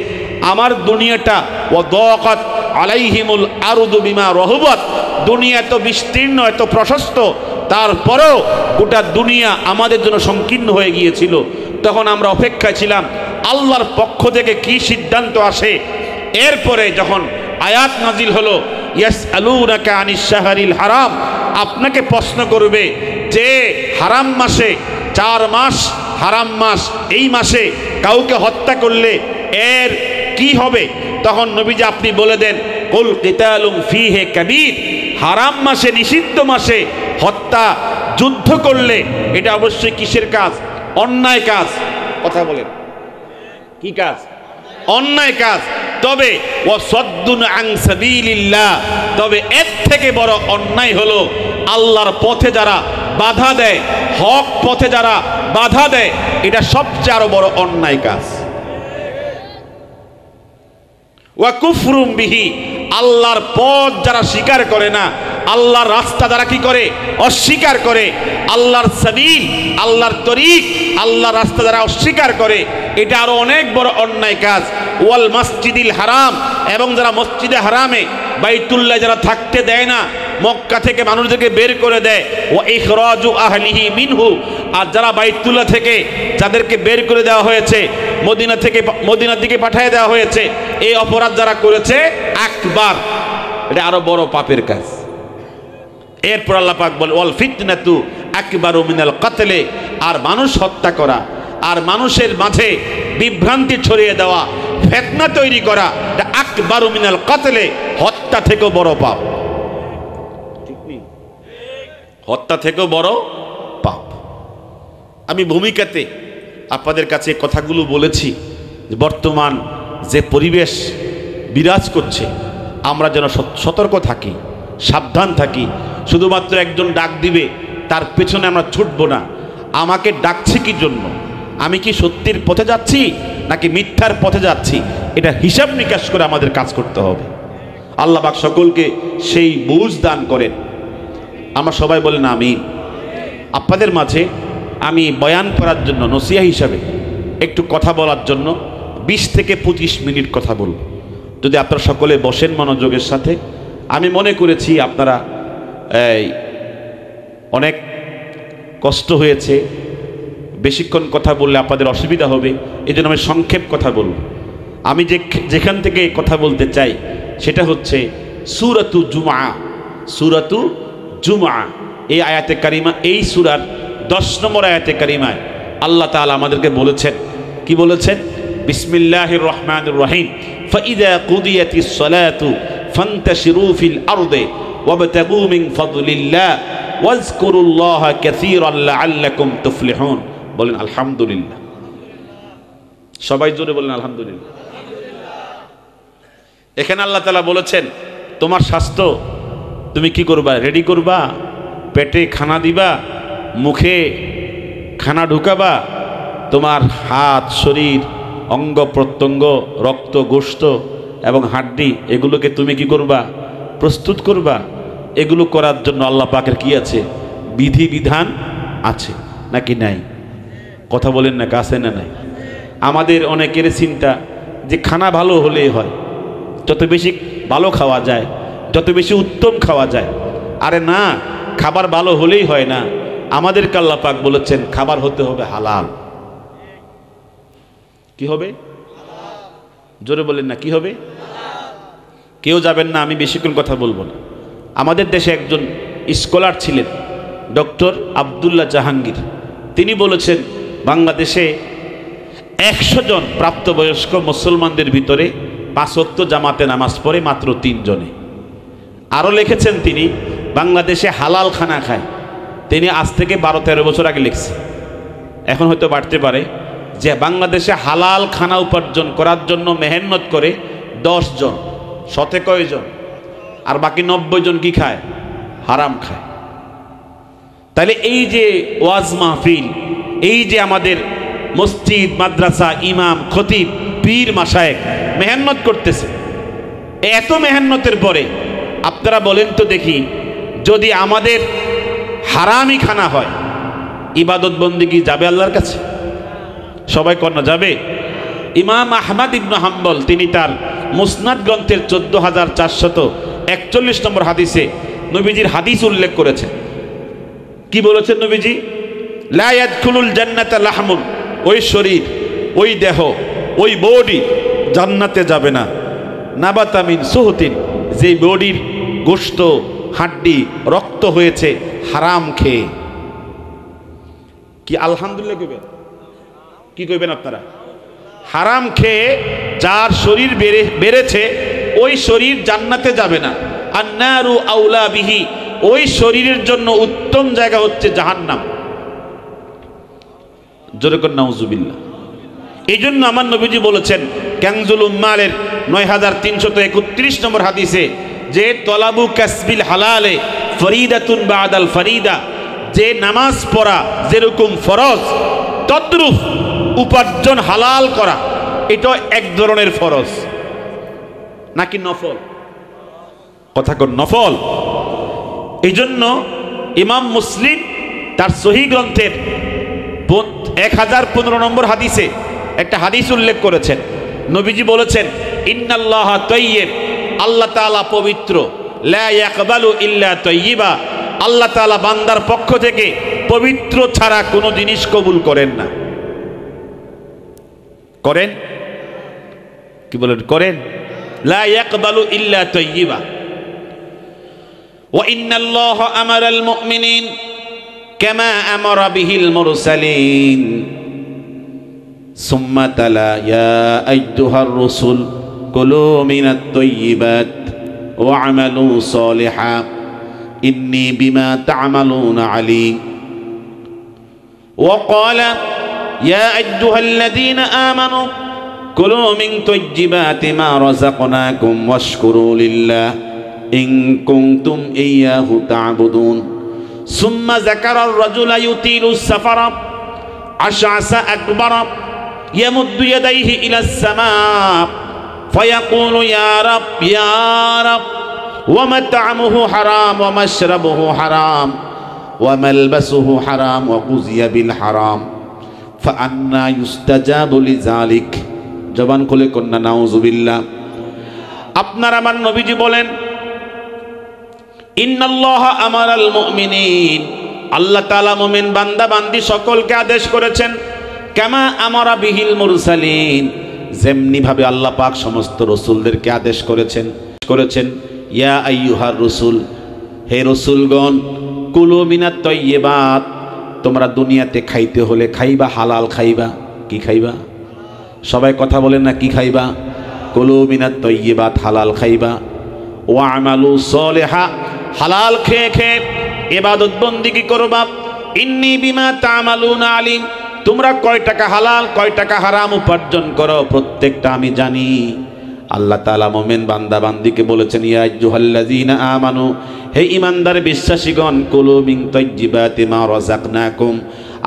[SPEAKER 1] আমার দুনিয়াটা ওয়াদাকাত আলাইহিমুল আরদু বিমা রহবাত, দুনিয়া এত বিস্তীর্ণ, এত প্রশস্ত, তারপরেও গোটা দুনিয়া আমাদের জন্য সংকীর্ণ হয়ে গিয়েছিল। তখন আমরা অপেক্ষায় ছিলাম আল্লাহর পক্ষ থেকে কি সিদ্ধান্ত আসে। এরপরে যখন আয়াত নাজিল হলো, ইয়াসআলুনাকা আনিশ শাহরিল হারাম, আপনাকে প্রশ্ন করবে যে হারাম মাসে, 4 মাস হারাম মাস, এই মাসে কাউকে হত্যা করলে এর কি হবে? তখন নবীজি আপনি বলে দেন, কুল কিতালুম ফীহি কাবীর, হারাম মাসে, নিষিদ্ধ মাসে হত্যা, যুদ্ধ করলে এটা অবশ্যই কিসের কাজ? অন্যায় কাজ। কথা বলেন, কি কাজ? অন্যায় কাজ। তবে ওয়াসাদ্দুন আন সাবিলিল্লাহ, তবে এর থেকে বড় অন্যায় হলো আল্লাহর পথে যারা বাধা দেয়, হক পথে যারা বাধা দেয়, এটা সবচেয়ে আরো বড় অন্যায় কাজ। ওয়া কুফরুম বিহি, আল্লাহর পথ যারা স্বীকার করে না, আল্লাহর রাস্তা যারা কি করে? অস্বীকার করে। আল্লাহর সাবিল, আল্লাহর তরিক, আল্লাহর রাস্তা যারা অস্বীকার করে, এটা আরো অনেক বড় অন্যায় কাজ। ওয়াল মসজিদিল হারাম, এবং যারা মসজিদে হারামে, বাইতুল্লাহ যারা থাকতে দেয় না, মক্কা থেকে মানুষদেরকে বের করে দেয়, ও ইখরাজু আহলিহি মিনহু, আর যারা বাইতুল্লাহ থেকে যাদেরকে বের করে দেওয়া হয়েছে, মদিনার দিকে পাঠিয়ে দেওয়া হয়েছে, এই অপরাধ যারা করেছে আকবার, এটা আরো বড় পাপের কাজ। এরপর আল্লাহ পাক বলে, ওয়াল ফিতনাতু আকবারু মিনাল কাতলে, আর মানুষ হত্যা করা, আর মানুষের মাঝে বিভ্রান্তি ছড়িয়ে দেওয়া, ফিতনা তৈরি করা, এটা আকবারু মিনাল কাতলে, হত্যা থেকেও বড় পাপ। ঠিক নেই? হত্যা থেকেও বড় পাপ। আমি ভূমিকাতে আপনাদের কাছে কথাগুলো বলেছি, বর্তমান যে পরিবেশ বিরাজ করছে, আমরা যেন সতর্ক থাকি, সাবধান থাকি। শুধুমাত্র একজন ডাক দিবে তার পেছনে আমরা ছুটব না। আমাকে ডাকছে কি জন্য? আমি কি সত্যির পথে যাচ্ছি নাকি মিথ্যার পথে যাচ্ছি? এটা হিসাব নিকাশ করে আমাদের কাজ করতে হবে। আল্লাহ পাক সকলকে সেই বুঝ দান করেন। আমরা সবাই বলেন আমিন। আপনাদের মাঝে আমি বয়ান করার জন্য, নসিহা হিসাবে একটু কথা বলার জন্য 20 থেকে 25 মিনিট কথা বলব। যদি আপনারা সকলে বসেন মনোযোগের সাথে। আমি মনে করেছি আপনারা অনেক কষ্ট হয়েছে, বেশিক্ষণ কথা বললে আপনাদের অসুবিধা হবে, এই জন্য আমি সংক্ষেপ কথা বলব। আমি যেখান থেকে কথা বলতে চাই সেটা হচ্ছে সূরাতু জুমআ। সূরাতু জুমআ, এই আয়াতে কারিমা, এই সূরার 10 নম্বর আয়াতে কারিমায় আল্লাহ তাআলা আমাদেরকে বলেছেন, কি বলেছেন? বিসমিল্লাহির রহমানির রহিম, ফাইযা কুদিয়াতিস সালাতু ফান্তাশিরু ফিল আরদি ওয়াবতাগু মিন ফাদলিল্লাহ ওয়াজকুরুল্লাহা কাসীরান লাআল্লাকুম তুফলিহুন। বলেন আলহামদুলিল্লাহ। সবাই জোরে বলেন আলহামদুলিল্লাহ। এখানে আল্লাহ তাআলা বলেছেন, তোমার স্বাস্থ্য তুমি কি করবা? রেডি করবা, পেটে খানা দিবা, মুখে খানা ঢুকাবা, তোমার হাত, শরীর, অঙ্গ প্রত্যঙ্গ, রক্ত, গোশত এবং হাড্ডি, এগুলোকে তুমি কি করবা? প্রস্তুত করবা। এগুলো করার জন্য আল্লাহ পাকের কি আছে? বিধি বিধান আছে নাকি নাই? কথা বলেন না, কাছে না নাই? আমাদের অনেকের চিন্তা যে খানা ভালো হলেই হয়, যত বেশি ভালো খাওয়া যায়, যত বেশি উত্তম খাওয়া যায়। আরে না, খাবার ভালো হলেই হয় না, আমাদেরকে আল্লাহ পাক বলেছেন খাবার হতে হবে হালাল। কি হবে? জোরে বলেন না, কি হবে? কেউ যাবেন না, আমি বেশিক্ষণ কথা বলবো না। আমাদের দেশে একজন স্কলার ছিলেন, ডক্টর আব্দুল্লাহ জাহাঙ্গীর। তিনি বলেছেন বাংলাদেশে 100 জন প্রাপ্তবয়স্ক মুসলমানদের ভিতরে 5 ওয়াক্ত জামাতে নামাজ পড়ে মাত্র 3 জনে। আরও লিখেছেন তিনি বাংলাদেশে হালাল খানা খায়। তিনি আজ থেকে 12-13 বছর আগে লিখছে, এখন হয়তো বাড়তে পারে, যে বাংলাদেশে হালাল খানা উপার্জন করার জন্য মেহনত করে 10 জন, 100 কয়জন, আর বাকি 90 জন কি খায়? হারাম খায়। তাহলে এই যে ওয়াজ মাহফিল, এই যে আমাদের মসজিদ, মাদ্রাসা, ইমাম, খতিব, পীর, মাশায়েখ মেহনত করতেছে, এত মেহনতের পরে আপনারা বলেন তো দেখি, যদি আমাদের হারামি খানা হয়, ইবাদত বন্দেগী যাবে আল্লাহর কাছে? সবাই কন্যা যাবে? ইমাম আহমদ ইবনে হাম্বল তিনি তার মুসনাদ গ্রন্থের 14,441 নম্বর হাদিসে নবীজির হাদিস উল্লেখ করেছেন। কি বলেছেন নবীজি? লা ইয়াদখুলুল জান্নাতা লাহমুন, ওই শরীর, ওই দেহ, ওই বডি জান্নাতে যাবে না। নাবাতা মিন সুহতিন, যে বডির গোশত, হাড্ডি, রক্ত হয়েছে হারাম খেয়ে। কি আলহামদুলিল্লাহ কইবেন? কি কইবেন আপনারা? হারাম খেয়ে যার শরীর বেড়েছে ওই শরীর জান্নাতে যাবে না। আন্নারু আউলা বিহি, ওই শরীরের জন্য উত্তম জায়গা হচ্ছে জাহান্নাম। জোরে করে নাউজুবিল্লাহ। এই জন্য আমার নবীজি বলেছেন কানজুল উম্মালের 9331 নম্বর হাদিসে, যে তলাবু কাসবিল হালালে ফরিদাতুন বাদাল ফরিদা, যে নামাজ পড়া যেরকম ফরজ, তদ্রুপ উপার্জন হালাল করা এটা এক ধরনের ফরজ। নাকি নফল? কথা কোন নফল? এই জন্য ইমাম মুসলিম তার সহিহ গ্রন্থের 1015 নম্বর হাদিসে একটা হাদিস উল্লেখ করেছেন। নবীজি বলেছেন ইন্নাল্লাহা তাইয়্যিব, আল্লাহ তাআলা পবিত্র, লা ইয়াকবালু ইল্লা তাইয়্যিবা, আল্লাহ তাআলা বান্দার পক্ষ থেকে পবিত্র ছাড়া কোনো জিনিস কবুল করেন না। করেন? কি বলেন? করেন? লা ইয়াকবালু ইল্লা তাইয়্যিবা। ওয়া ইন্নাল্লাহা আমারাল মুমিনিন কামা আমারা বিহিল মুরসালিন। সুম্মা তালা ইয়া আইয়ুহার রাসূল কুলু মিনাত তাইয়্যিবাত ওয়া আমালু সালিহা ইন্নী বিমা তা'মালুনা আলীম। ওয়া ক্বালা ইয়া আইয়ুহাল্লাযীনা আমানু কুলু মিন তাইয়্যিবাতি মা রাযাকনাকুম ওয়াশকুরু লিল্লাহ ইন কুনতুম ইয়্যাহু তা'বুদুন। সুম্মা যাকারার রাজুলা ইউতিলুস সাফারা আশআসা আকবারা ইয়ামুদ্দু ইয়াদাইহি ইলাস সামা ফায়াকুলু ইয়া রাব ইয়া রাব ওয়া মাত'আমুহু হারাম ওয়া মাশরাবুহু হারাম ওয়া মালবাসুহু হারাম ওয়া গুযিয়া বিল হারাম ফাআন্না ইউস্তাজাবু লিযালিক। জবান খুলে কন্যা নাউযুবিল্লাহ। আপনার আমার নবীজি বলেন ইন্নাল্লাহা আমারাল মুমিনিন, আল্লাহ তাআলা মুমিন বান্দা বান্দি সকলকে আদেশ করেছেন কামা আমারা বিহিল মুরসালিন, যেমনি ভাবে আল্লাহ পাক সমস্ত রাসূলদেরকে আদেশ করেছেন ইয়া আইয়ুহার রাসূল, হে রাসূলগণ, কুলু মিনাত তাইয়্যিবাত, তোমরা দুনিয়াতে খাইতে হলে খাইবা হালাল খাইবা। কি খাইবা? সবাই কথা বলেন না, কি খাইবা? কুলু মিনাত তাইয়্যিবাত, হালাল খাইবা। ওয়া আমালু সালিহা, হালাল খেয়ে খেয়ে ইবাদত বন্দেগী করবা। ইন্নী বিমা তা'মালুনা আলীম, তোমরা কয় টাকা হালাল কয় টাকা হারাম উপার্জন করো প্রত্যেকটা আমি জানি। আল্লাহ তাআলা মুমিন বান্দা বান্দিকে বলেছেন ইয়া আইয়ুহাল্লাযীনা আমানু, হে ঈমানদার বিশ্বাসীগণ, কুলু মিন তাইয়্যিবাতি মা রাযাকনাকুম,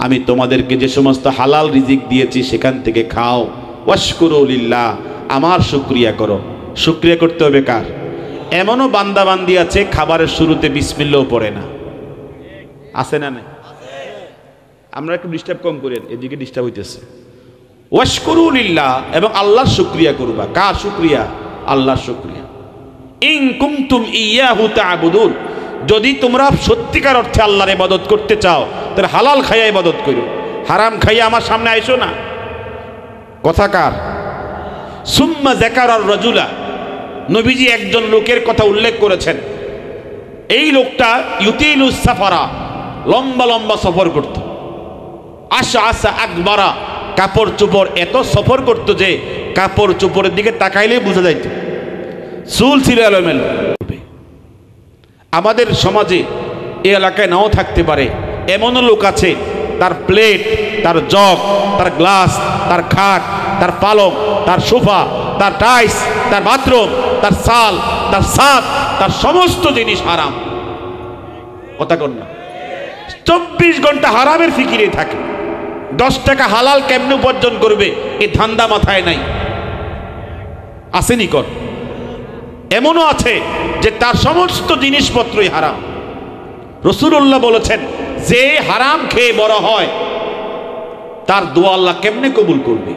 [SPEAKER 1] আমি তোমাদেরকে যে সমস্ত হালাল রিজিক দিয়েছি সেখান থেকে খাও। ওয়াশকুরু লিল্লাহ, আমার শুকরিয়া করো। শুকরিয়া করতে হবে কার? এমনও বান্দা বান্দি আছে খাবারের শুরুতে বিসমিল্লাহ পড়ে না, আছে না? নাই? আমরা একটু ডিস্টার্ব কম করেন, এদিকে ডিস্টার্ব হইতেছে। ওয়াশকুরুলিল্লাহ, এবং আল্লাহর শুকরিয়া করবা। কার শুকরিয়া? আল্লাহর শুকরিয়া। ইন কুনতুম ইয়াহু তা'বুদুন, যদি তোমরা সত্যিকার অর্থে আল্লাহর ইবাদত করতে চাও তাহলে হালাল খাইয়া ইবাদত করো, হারাম খাইয়া আমার সামনে আইসো না। কথা কার? সুম্মা যাকারার রাজুলা, নবীজি একজন লোকের কথা উল্লেখ করেছেন। এই লোকটা ইউতিলুস সাফারা, লম্বা লম্বা সফর করত। আশআসা আকবারা, কাপড় চোপড় এত সফর করত যে কাপড় চোপড়ের দিকে তাকাইলেই বোঝা যাইত চুল ছিল এলোমেলো। আমাদের সমাজে এই এলাকায় নাও থাকতে পারে, এমনও লোক আছে তার প্লেট, তার জগ, তার গ্লাস, তার খাট, তার পালং, তার সোফা, তার টাইলস, তার বাথরুম, তার সাল, তার ছাদ, তার সমস্ত জিনিস হারাম। কথা কর না? 24 ঘন্টা হারামের ফিকিরে থাকে। 10 টাকা হালাল কেমনে উপার্জন করবে এই ধান্দা মাথায় নাই। আসেনি কর? এমনও আছে যে তার সমস্ত জিনিসপত্রই হারাম। রাসূলুল্লাহ বলেছেন, যে হারাম খেয়ে বড় হয় তার দোয়া আল্লাহ কেমনে কবুল করবে?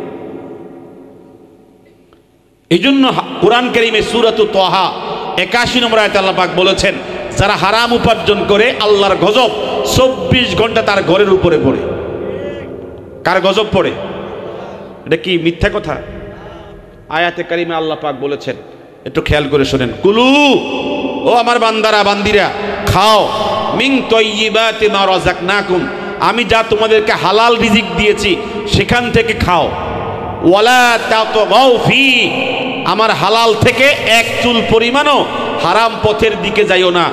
[SPEAKER 1] এই জন্য কোরআন কারীমে সূরাত তাহা 81 নম্বর আয়াতে আল্লাহ পাক বলেছেন, যারা হারাম উপার্জন করে আল্লাহর গজব 24 ঘন্টা তার ঘরের উপরে পড়ে। কার গজব পড়ে? এটা কি মিথ্যা কথা? আয়াতে কারিমে আল্লাহ পাক বলেছেন, একটু খেয়াল করে শোনেন। কুলু, ও আমার বান্দারা বান্দিরা, খাও মিন তাইয়্যিবাতি মা রাযাকনাকুম, আমি যা তোমাদেরকে হালাল রিজিক দিয়েছি সেখান থেকে খাও। ওয়ালা তাতগাউ ফি, আমার হালাল থেকে এক চুল পরিমাণও হারাম পথের দিকে যাইও না,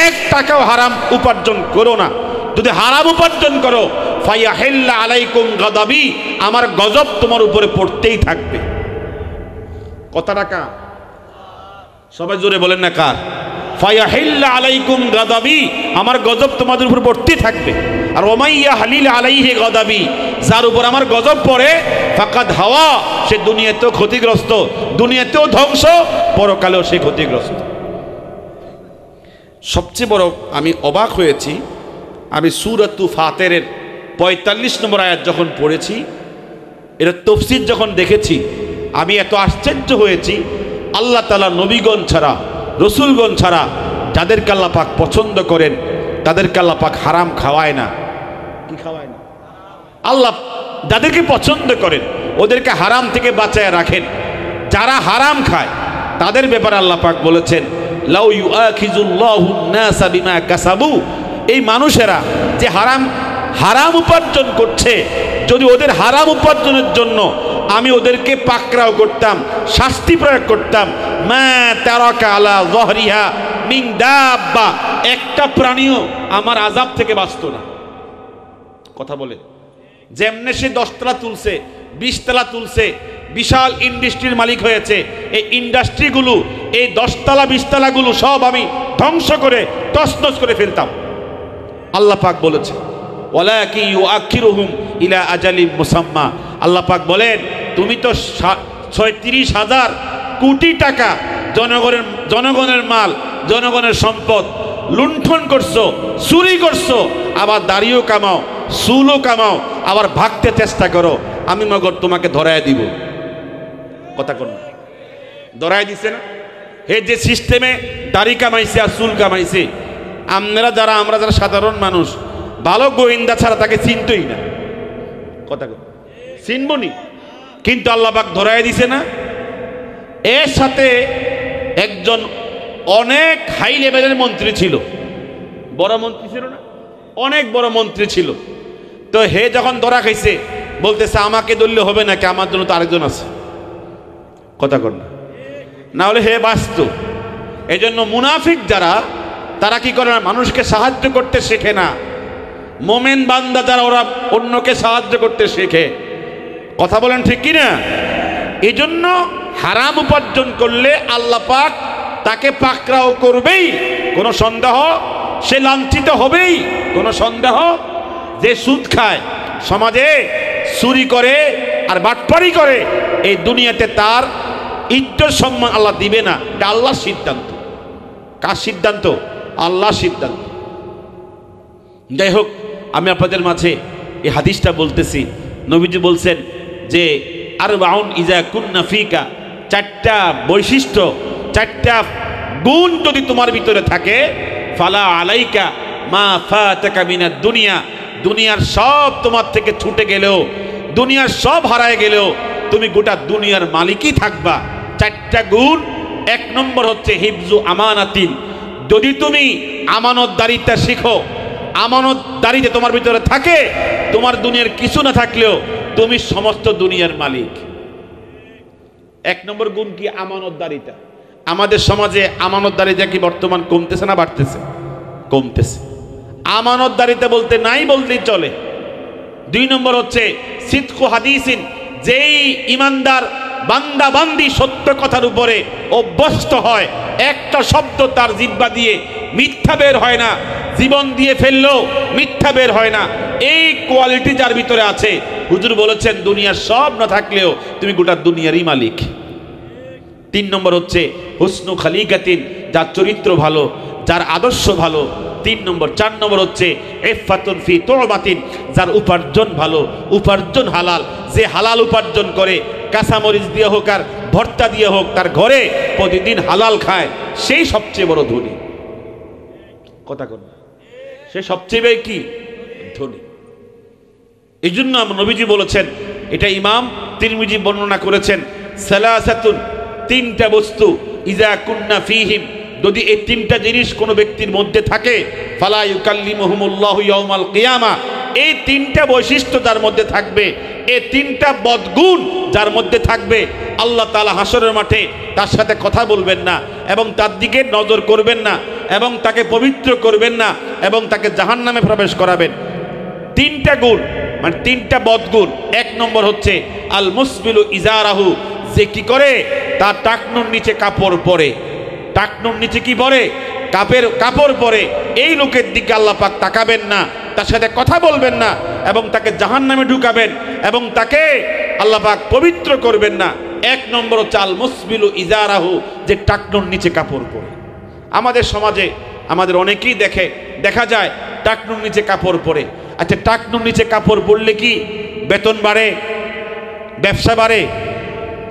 [SPEAKER 1] 1 টাকাও হারাম উপার্জন করো না। যদি হারাম উপার্জন করো ফায়াহিল্লা আলাইকুম গাদাবি, আমার গজব তোমার উপরে পড়তেই থাকবে। কত টাকা? সবাই জোরে বলেন না কার? ফায়াহিল্লা আলাইকুম গাদাবি, আমার গজব তোমাদের উপর পড়তেই থাকবে। আর ওমাইয়া হালিল আলাইহি গাদাবি, যার উপর আমার গজব পড়ে ফাকাদ হাওয়া, সে দুনিয়াতেও ক্ষতিগ্রস্ত, দুনিয়াতেও ধ্বংস, পরকালেও সে ক্ষতিগ্রস্ত। সবচেয়ে বড় আমি অবাক হয়েছি, আমি সূরাতু ফাতিরের 45 নম্বর আয়াত যখন পড়েছি, এর তাফসীর যখন দেখেছি, আমি এত আশ্চর্য হয়েছি। আল্লাহ তাআলা নবীগণ ছাড়া, রসুলগণ ছাড়া যাদেরকে আল্লাহ পাক পছন্দ করেন তাদেরকে আল্লাহ পাক হারাম খাওয়ায় না। কি খাওয়ায় না? আল্লাহ যাদেরকে পছন্দ করেন ওদেরকে হারাম থেকে বাঁচায় রাখেন। যারা হারাম খায় তাদের ব্যাপারে আল্লাহ পাক বলেছেন, লাউ ইউআখিযুল্লাহু নাসা বিমা কাসাবু, এই মানুষেরা যে হারাম উপার্জন করছে, যদি ওদের হারাম উপার্জনের জন্য আমি ওদেরকে পাকড়াও করতাম, শাস্তি প্রয়োগ করতাম, মা তারাকা আলা যহরিহা মিন দাব্বা, একটা প্রাণীও আমার আযাব থেকে বাঁচত না। কথা বলে, যেমনে সে 10 তলা তুলছে, 20 তলা তুলছে, বিশাল ইন্ডাস্ট্রির মালিক হয়েছে, এই ইন্ডাস্ট্রিগুলো, এই 10 তলা 20 তলাগুলো সব আমি ধ্বংস করে তছনছ করে ফেলতাম। আল্লাহ পাক বলেছে, ওয়ালাকি ইউআখিরুহুম ইলা আজালিম মুসাম্মা, আল্লাহ পাক বলেন, তুমি তো 36,000 কোটি টাকা জনগণের মাল, জনগণের সম্পদ লুণ্ঠন করছো, চুরি করছো, আবার দাড়িও কামাও, চুলও কামাও, আবার ভাগতে চেষ্টা করো, আমি মগর তোমাকে ধরায় দিব। কথা কোন ধরায় দিছে না? হে যে সিস্টেমে দাড়ি কামাইছে আর চুল কামাইছে, আমরা যারা সাধারণ মানুষ ভালো গোয়েন্দা ছাড়া তাকে চিনতই না। কথা চিনবনি, কিন্তু আল্লাহ পাক ধরায় দিছে না। এর সাথে একজন অনেক হাই লেভেলের মন্ত্রী ছিল, বড় মন্ত্রী ছিল না, অনেক বড় মন্ত্রী ছিল। তো হে যখন ধরা খাইছে বলতেছে, আমাকে ধরলে হবে নাকি, আমার জন্য তো আরেকজন আছে। কথা কর না হলে হে বাঁচত। এই জন্য মুনাফিক যারা, তারা কি করে না, মানুষকে সাহায্য করতে শেখে না। মোমেন বান্দা যারা, ওরা অন্যকে সাহায্য করতে শেখে। কথা বলেন ঠিক কি না? এই জন্য হারাম উপার্জন করলে আল্লাহ পাক তাকে পাকড়াও করবেই, কোনো সন্দেহ, সে লাঞ্ছিত হবেই, কোনো সন্দেহ। যে সুদ খায়, সমাজে চুরি করে আর বাটপারি করে, এই দুনিয়াতে তার ইজ্জত সম্মান আল্লাহ দিবে না। এটা আল্লাহর সিদ্ধান্ত। কার সিদ্ধান্ত? আল্লাহর সিদ্ধান্ত। যাই হোক, আমি আপনাদের মাঝে এই হাদিসটা বলতেছি। নবীজি বলছেন যে আরবাউন ইজা কুন্না ফিকা, চারটা বৈশিষ্ট্য, চারটা গুণ যদি তোমার ভিতরে থাকে, ফালা আলাইকা মা ফাতাকা মিনাদ দুনিয়া, দুনিয়ার সব তোমার থেকে ছুটে গেলেও, দুনিয়ার সব হারায় গেলেও তুমি গোটা দুনিয়ার মালিকই থাকবা। চারটা গুণ। এক নম্বর হচ্ছে হিফজু আমানাতিন, যদি তুমি আমানতদারিতা শিখো, আমানতদারিতে তোমার ভিতরে থাকে, তোমার দুনিয়ার কিছু না থাকলেও তুমি সমস্ত দুনিয়ার মালিক। এক নম্বর গুণ কি? আমানতদারিতা। আমাদের সমাজে আমানতদারিতা কি বর্তমান কমতেছে না বাড়তেছে? কমতেছে। আমানতদারিতা বলতে নাই বলতেই চলে। দুই নম্বর হচ্ছে সিদকু হাদিসিন, যেই ইমানদার বান্দা বান্দি সত্য কথার উপরে অভ্যস্ত হয়, একটা শব্দ তার জিহ্বা দিয়ে মিথ্যা বের হয় না, জীবন দিয়ে ফেললেও মিথ্যা বের হয় না। এই কোয়ালিটি যার ভিতরে আছে, হুজুর বলেছেন দুনিয়ার সব না থাকলেও তুমি গোটা দুনিয়ারই মালিক। তিন নম্বর হচ্ছে হুসনু খালিকাতিন, যার চরিত্র ভালো, যার আদর্শ ভালো। তিন নম্বর। চার নম্বর হচ্ছে ইফাতুন ফি তুবাতিন, যার উপার্জন ভালো, উপার্জন হালাল, যে হালাল উপার্জন করে, কাঁচামরিচ দিয়ে হোক আর ভর্তা দিয়ে হোক, তার ঘরে প্রতিদিন হালাল খায়, সেই সবচেয়ে বড় ধনী। কথা কন, সে সবচেয়ে বেশি কি ধনী। এই জন্য নবীজি বলেছেন, এটা ইমাম তিরমিজি বর্ণনা করেছেন, সালাসাতুন, তিনটা বস্তু, ইজা কুন্না ফিহিম, যদি এই তিনটা জিনিস কোনো ব্যক্তির মধ্যে থাকে, ফালা ইউকাল্লিমুহুমুল্লাহু ইয়াউমাল কিয়ামা, এই তিনটা বৈশিষ্ট্য যার মধ্যে থাকবে, এই তিনটা বদগুণ যার মধ্যে থাকবে, আল্লাহ তাআলা হাসরের মাঠে তার সাথে কথা বলবেন না, এবং তার দিকে নজর করবেন না, এবং তাকে পবিত্র করবেন না, এবং তাকে জাহান্নামে প্রবেশ করাবেন। তিনটা গুণ, মানে তিনটা বদগুণ। এক নম্বর হচ্ছে আল মুসবিলু ইজারাহু, যে কি করে, তার টাকনুর নিচে কাপড় পরে। টাকনুর নিচে কি পরে? কাপড় পরে। এই লোকের দিকে আল্লাহ পাক তাকাবেন না, তার সাথে কথা বলবেন না, এবং তাকে জাহান্নামে ঢুকাবেন, এবং তাকে আল্লাহ পাক পবিত্র করবেন না। এক নম্বর হচ্ছে আল মুসবিলু ইজারাহু, যে টাকনুর নিচে কাপড় পরে। আমাদের সমাজে আমাদের অনেকেই দেখা যায় টাকনুর নিচে কাপড় পরে। আচ্ছা, টাকনুর নিচে কাপড় পরলে কি বেতন বাড়ে, ব্যবসা বাড়ে?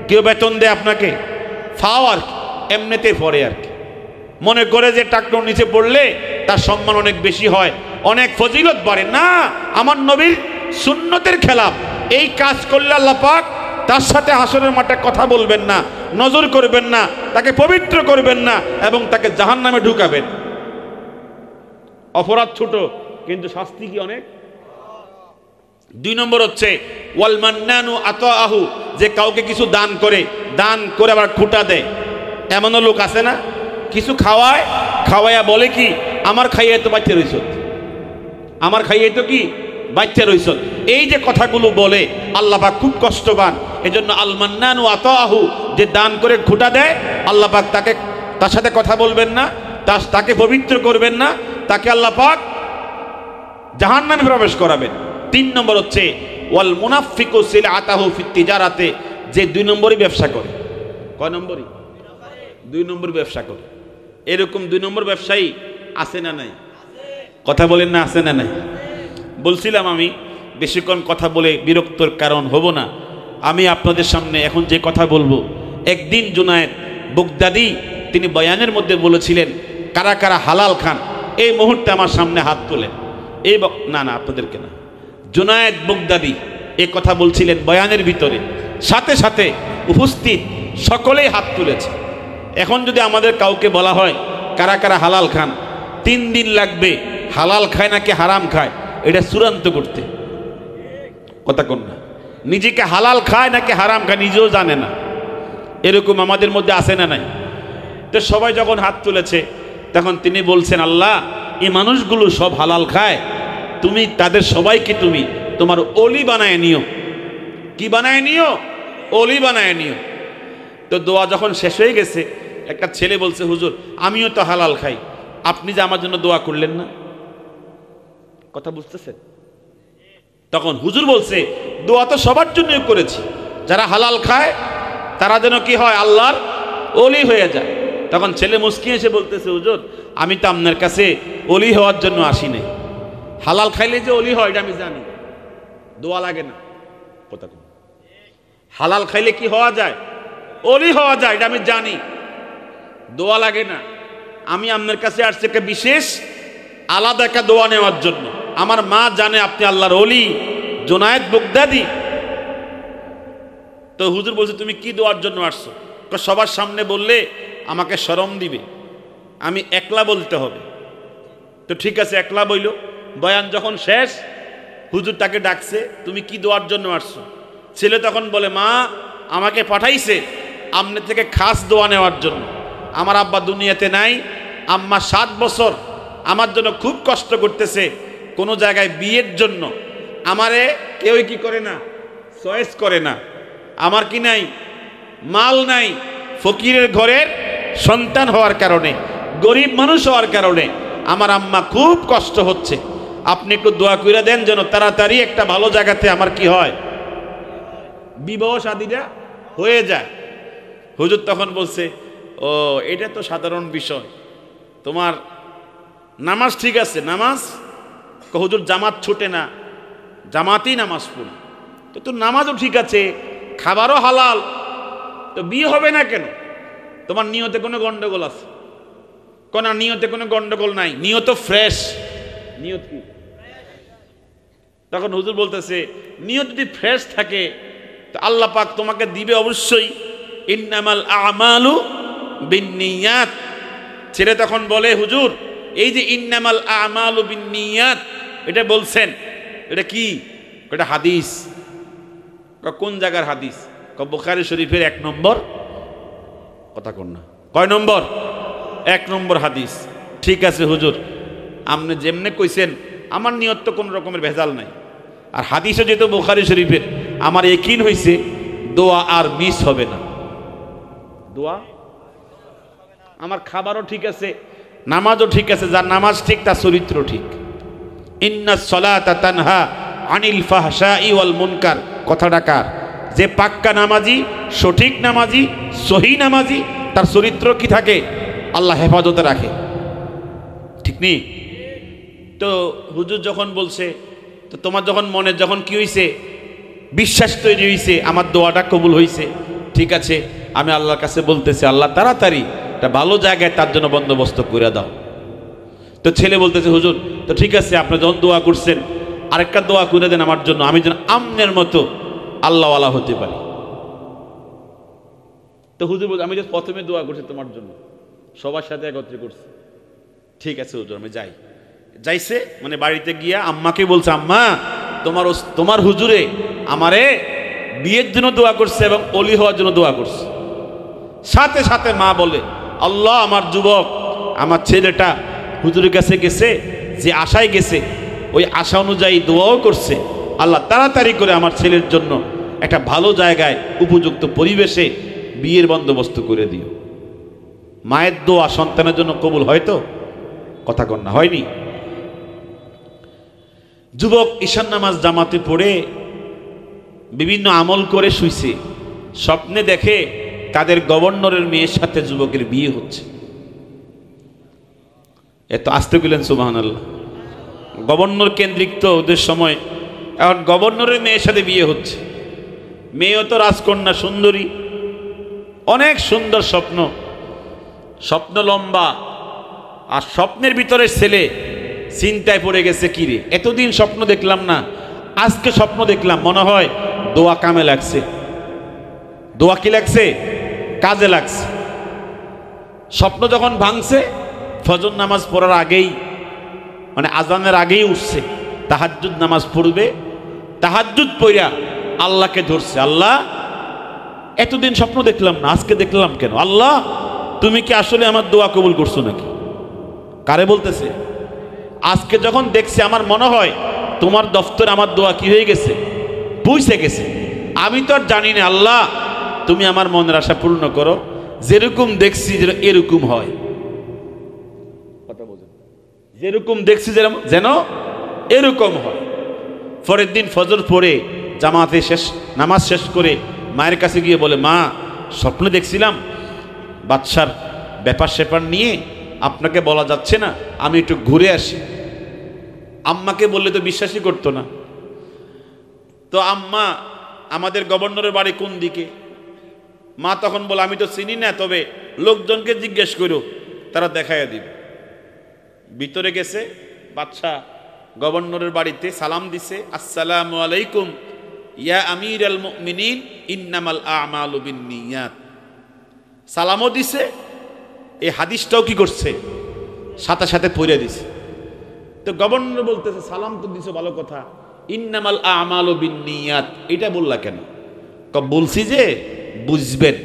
[SPEAKER 1] কেউ বেতন দেয় আপনাকে? ফাও আর কি, এমনিতে পরে আর কি, মনে করে যে টাকনুর নিচে পড়লে তার সম্মান অনেক বেশি হয়, অনেক ফজিলত বাড়ে। না, আমার নবীর সুন্নতের খেলাফ। এই কাজ করলে আল্লাহ পাক তার সাথে হাসরের মাঠে কথা বলবেন না, নজর করবেন না, তাকে পবিত্র করবেন না, এবং তাকে জাহান্নামে ঢুকাবেন। অপরাধ ছোট, কিন্তু শাস্তি কি অনেক। দুই নম্বর হচ্ছে ওয়াল মান্নানু আতাআহু, যে কাউকে কিছু দান করে আবার খুঁটা দেয়। এমনও লোক আছে না, কিছু খাওয়ায়া বলে কি, আমার খাইয়ে তো বাচ্চা রইছ, আমার খাইয়ে তো কি বাচ্চা রইছ। এই যে কথাগুলো বলে, আল্লাহ পাক খুব কষ্ট পান। এজন্য আল মান্নানু আতাআহু, যে দান করে খুঁটা দেয়, আল্লাহ পাক তার সাথে কথা বলবেন না, তাকে পবিত্র করবেন না, তাকে আল্লাহ পাক জাহান্নামে প্রবেশ করাবেন। তিন নম্বর হচ্ছে ওয়াল মুনাফিকু সিলআতাহু ফিত তিজারাতে, যে দুই নম্বরই ব্যবসা করে। কয় নম্বরই? দুই নম্বর ব্যবসা করে। এরকম দুই নম্বর ব্যবসায়ী আছে না নাই? কথা বলেন না, আছে না নাই? বলছিলাম আমি বেশিক্ষণ কথা বলে বিরক্তর কারণ হব না। আমি আপনাদের সামনে এখন যে কথা বলবো, একদিন জুনায়েদ বাগদাদি তিনি বয়ানের মধ্যে বলেছিলেন, কারা কারা হালাল খান, এই মুহূর্তে আমার সামনে হাত তোলেন। না, আপনাদেরকে না, জুনায়েদ বাগদাদি এই কথা বলছিলেন বয়ানের ভিতরে, সাথে সাথে উপস্থিত সকলেই হাত তুলেছে। এখন যদি আমাদের কাউকে বলা হয় কারা কারা হালাল খান, 3 দিন লাগবে হালাল খায় নাকি হারাম খায় এটা চূড়ান্ত করতে। কথা কোন না, নিজেকে হালাল খায় নাকি হারাম খায় নিজেও জানে না। এরকম আমাদের মধ্যে আছে না নাই? তো সবাই যখন হাত তুলেছে, তখন তিনি বলছেন, আল্লাহ, এই মানুষগুলো সব হালাল খায়, তুমি তাদের সবাইকে তুমি তোমার ওলি বানায় নিও। কি বানায় নিও? ওলি বানায় নিও। তো দোয়া যখন শেষ হয়ে গেছে, একটা ছেলে বলছে, হুজুর, আমিও তো হালাল খাই, আপনি যে আমার জন্য দোয়া করলেন না। কথা বুঝতেছেন? তখন হুজুর বলছে, দোয়া তো সবার জন্যই করেছি, যারা হালাল খায় তারা যেন কি হয়, আল্লাহর ওলি হয়ে যায়। তখন ছেলে মুস্কি এসে বলতেছে, হুজুর, আমি তো আপনার কাছে ওলি হওয়ার জন্য আসি নাই, হালাল খাইলে যে ওলি হয় এটা আমি জানি, দোয়া লাগে না। কথা কম। হালাল খাইলে কি হওয়া যায়? ওলি হওয়া যায়, এটা আমি জানি। দোয়া লাগে না। আমি আপনার কাছে আসছি একটা বিশেষ আলাদা একটা দোয়া নেওয়ার জন্য। আমার মা জানে আপনি আল্লাহর ওলি জুনায়েদ বাগদাদি। তো হুজুর বলছে তুমি কি দোয়ার জন্য আসছো? সবার সামনে বললে আমাকে শরম দিবে, আমি একলা বলতে হবে। তো ঠিক আছে, একলা বইল। বয়ান যখন শেষ, হুজুর তাকে ডাকছে, তুমি কি দোয়ার জন্য আসছো? ছেলে তখন বলে, মা আমাকে পাঠাইছে আমনে থেকে খাস দোয়া নেওয়ার জন্য। আমার আব্বা দুনিয়াতে নাই, আম্মা 7 বছর আমার জন্য খুব কষ্ট করতেছে কোনো জায়গায় বিয়ের জন্য। আমারে কেউই কি করে না, চয়েস করে না। আমার কি নাই, মাল নাই, ফকিরের ঘরের সন্তান হওয়ার কারণে, গরিব মানুষ হওয়ার কারণে আমার আম্মা খুব কষ্ট হচ্ছে। আপনি একটু দোয়া করে দেন যেন তাড়াতাড়ি একটা ভালো জায়গাতে আমার কি হয়, বিবাহ শাদীটা হয়ে যায়। হুজুর তখন বলছে, ও এটা তো সাধারণ বিষয়, তোমার নামাজ ঠিক আছে? নামাজ? হুজুর জামাত ছুটে না, জামাতেই নামাজ পড়ি। তো তোর নামাজও ঠিক আছে, খাবারও হালাল, তো বিয়ে হবে না কেন? তোমার নিয়তে কোনো গন্ডগোল আছে? কোন নিয়তে কোনো গন্ডগোল নাই, নিয়ত ফ্রেশ। নিয়ত কি? তখন হুজুর বলতেছে, নিয়ত যদি ফ্রেশ থাকে তো আল্লাহ পাক তোমাকে দিবে অবশ্যই। ইন্নামাল আমালু বিন্নিয়াত। ছেলে তখন বলে, হুজুর এই যে ইন্নামাল আমালু বিন্নিয়াত এটা বলছেন, এটা কি? এটা হাদিস। কোন জায়গার হাদিস? বুখারী শরীফের 1 নম্বর। কথা কন না, কয় নম্বর? 1 নম্বর হাদিস। ঠিক আছে হুজুর, আপনি যেমনে কইছেন আমার নিয়ত তো কোনো রকমের ভেজাল নাই। আর হাদিসও যেহেতু বুখারী শরীফের, আমার ইয়াকিন হইছে দোয়া আর মিস হবে না। দোয়া আমার, খাবারও ঠিক আছে, নামাজও ঠিক আছে। যার নামাজ ঠিক তার চরিত্র ঠিক। ইন্নাস সালাতা তানহা আনিল ফাহশাই ওয়াল মুনকার। কথাটা কার? যে পাক্কা নামাজি, সঠিক নামাজি, সহি নামাজি, তার চরিত্র কি থাকে? আল্লাহ হেফাজতে রাখে। ঠিক নেই? তো হুজুর যখন বলছে, তো তোমার যখন মনে যখন কি হইছে, বিশ্বাস তৈরি হইছে, আমার দোয়াটা কবুল হইছে, ঠিক আছে আমি আল্লাহর কাছে বলতেছি, আল্লাহ তাড়াতাড়ি একটা ভালো জায়গায় তার জন্য বন্দোবস্ত করে দাও। তো ছেলে বলতেছে, হুজুর তো ঠিক আছে, আপনি যখন দোয়া করছেন আরেকটা দোয়া করে দেন আমার জন্য, আমি যেন আমনের মতো আল্লাহওয়ালা হতে পারি। তো হুজুর বলছে, আমি যে প্রথমে দোয়া করছি তোমার জন্য, সবার সাথে একত্রে করছি। ঠিক আছে হুজুর, আমি যাই। যাইছে মানে বাড়িতে গিয়া আম্মাকে বলছে, আম্মা তোমার হুজুরে আমারে বিয়ের জন্য দোয়া করছে এবং অলি হওয়ার জন্য দোয়া করছে। সাথে সাথে মা বলে, আল্লাহ আমার যুবক, আমার ছেলেটা হুজুরের কাছে গেছে, যে আশায় গেছে ওই আশা অনুযায়ী দোয়াও করছে। আল্লাহ তাড়াতাড়ি করে আমার ছেলের জন্য একটা ভালো জায়গায় উপযুক্ত পরিবেশে বিয়ের বন্দোবস্ত করে দিও। মায়ের দোয়া সন্তানের জন্য কবুল হয়তো? কথা কন না, হয়নি? যুবক ঈশান নামাজ জামাতে পড়ে বিভিন্ন আমল করে শুইছে, স্বপ্নে দেখে তাদের গভর্নরের মেয়ের সাথে যুবকের বিয়ে হচ্ছে। এত আস্তে গেলেন সুবহানাল্লাহ। গভর্নর কেন্দ্রিক তো ওদের সময়, এখন গভর্নরের মেয়ের সাথে বিয়ে হচ্ছে। মেয়েও তো রাজকন্যা, সুন্দরী, অনেক সুন্দর স্বপ্ন, স্বপ্ন লম্বা। আর স্বপ্নের ভিতরে ছেলে চিন্তায় পড়ে গেছে, কিরে এতদিন স্বপ্ন দেখলাম না, আজকে স্বপ্ন দেখলাম, মনে হয় দোয়া কামে লাগছে। দোয়া কি লাগছে? কাজে লাগছে। স্বপ্ন যখন ভাঙছে, ফজর নামাজ পড়ার আগেই, মানে আজানের আগেই উঠছে, তাহাজ্জুদ নামাজ পড়বে। তাহাজ্জুদ পড়া আল্লাহকে ধরছে, আল্লাহ এতদিন স্বপ্ন দেখলাম না, আজকে দেখলাম কেন? আল্লাহ তুমি কি আসলে আমার দোয়া কবুল করছো নাকি? কারে বলতেছে? আজকে যখন দেখছি আমার মনে হয় তোমার দফতর আমার দোয়া কি হয়ে গেছে, পৌঁছে গেছে। আমি তো আর জানি না, আল্লাহ তুমি আমার মনের আশা পূর্ণ করো, যেরকম দেখছি যেন এরকম হয়। কথা বলছেন, যেরকম দেখছি যেন এরকম হয়। পরের দিন ফজর পড়ে জামাতে নামাজ শেষ করে মায়ের কাছে গিয়ে বলে, মা স্বপ্নে দেখছিলাম বাদশার ব্যাপার স্যাপার নিয়ে, আপনাকে বলা যাচ্ছে না, আমি একটু ঘুরে আসি। আম্মাকে বললে তো বিশ্বাসই করতো না। তো আম্মা আমাদের গভর্নরের বাড়ি কোন দিকে? মা তখন বলে আমি তো চিনি না, তবে লোকজনকে জিজ্ঞেস করো, তারা দেখাইয়া দিবে। ভিতরে গেছে, বাদশা গভর্নরের বাড়িতে সালাম দিছে, আসসালামু আলাইকুম ইয়া আমির আল মুমিনিন ইন্নামাল আমালু বিন্নিয়াত। সালামও দিছে, এই হাদিসটাও কি করছে সাথে সাথে পড়ে দিছে। তো গভর্নর বলতেছে সালাম তো দিছো ভালো কথা, ইন্নামাল আমালু বিন্নিয়াত এটা বললা কেন? বলছি যে বুঝবেন।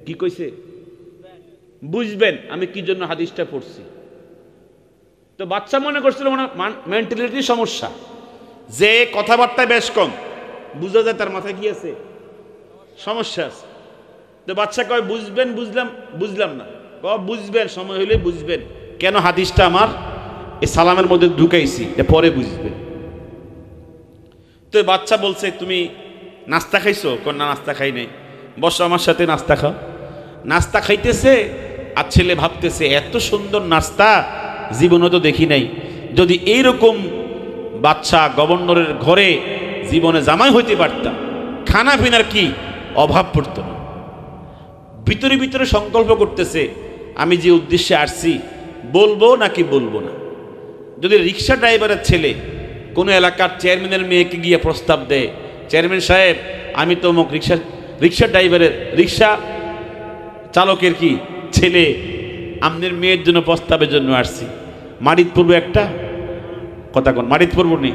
[SPEAKER 1] কি কইছে? বুঝবেন আমি কি জন্য হাদিসটা পড়ছি। তো বাচ্চা মনে করছিল মেন্টালিটির সমস্যা, যে কথাবার্তা বেশ কম, বুঝা যায় তার মাথায় কি আছে, সমস্যা আছে। তো বাচ্চা কয় বুঝবেন, বুঝলাম না। বুঝবেন, সময় হলে বুঝবেন কেন হাদিসটা আমার এই সালামের মধ্যে ঢুকাইছি, পরে বুঝবেন। তো বাচ্চা বলছে তুমি নাস্তা খাইছো? না নাস্তা খাই নাই। বসো আমার সাথে নাস্তা খাও। নাস্তা খাইতেছে আর ছেলে ভাবতেছে এত সুন্দর নাস্তা জীবনে তো দেখি নাই, যদি এইরকম বাচ্চা গভর্নরের ঘরে জীবনে জামাই হইতে পারতাম, খানা পিনার কি অভাব পড়তো না। ভিতরে ভিতরে সংকল্প করতেছে আমি যে উদ্দেশ্যে আসছি বলবো নাকি বলবো না। যদি রিক্সা ড্রাইভারের ছেলে কোনো এলাকার চেয়ারম্যানের মেয়েকে গিয়ে প্রস্তাব দেয়, চেয়ারম্যান সাহেব আমি তো অমুক রিক্সা ড্রাইভারের রিক্সা চালকের কি ছেলে, আপনার মেয়ের জন্য প্রস্তাবের জন্য আসছি, মাটিত পড়বো একটা কথা কোন, মাটিত পড়বো নি।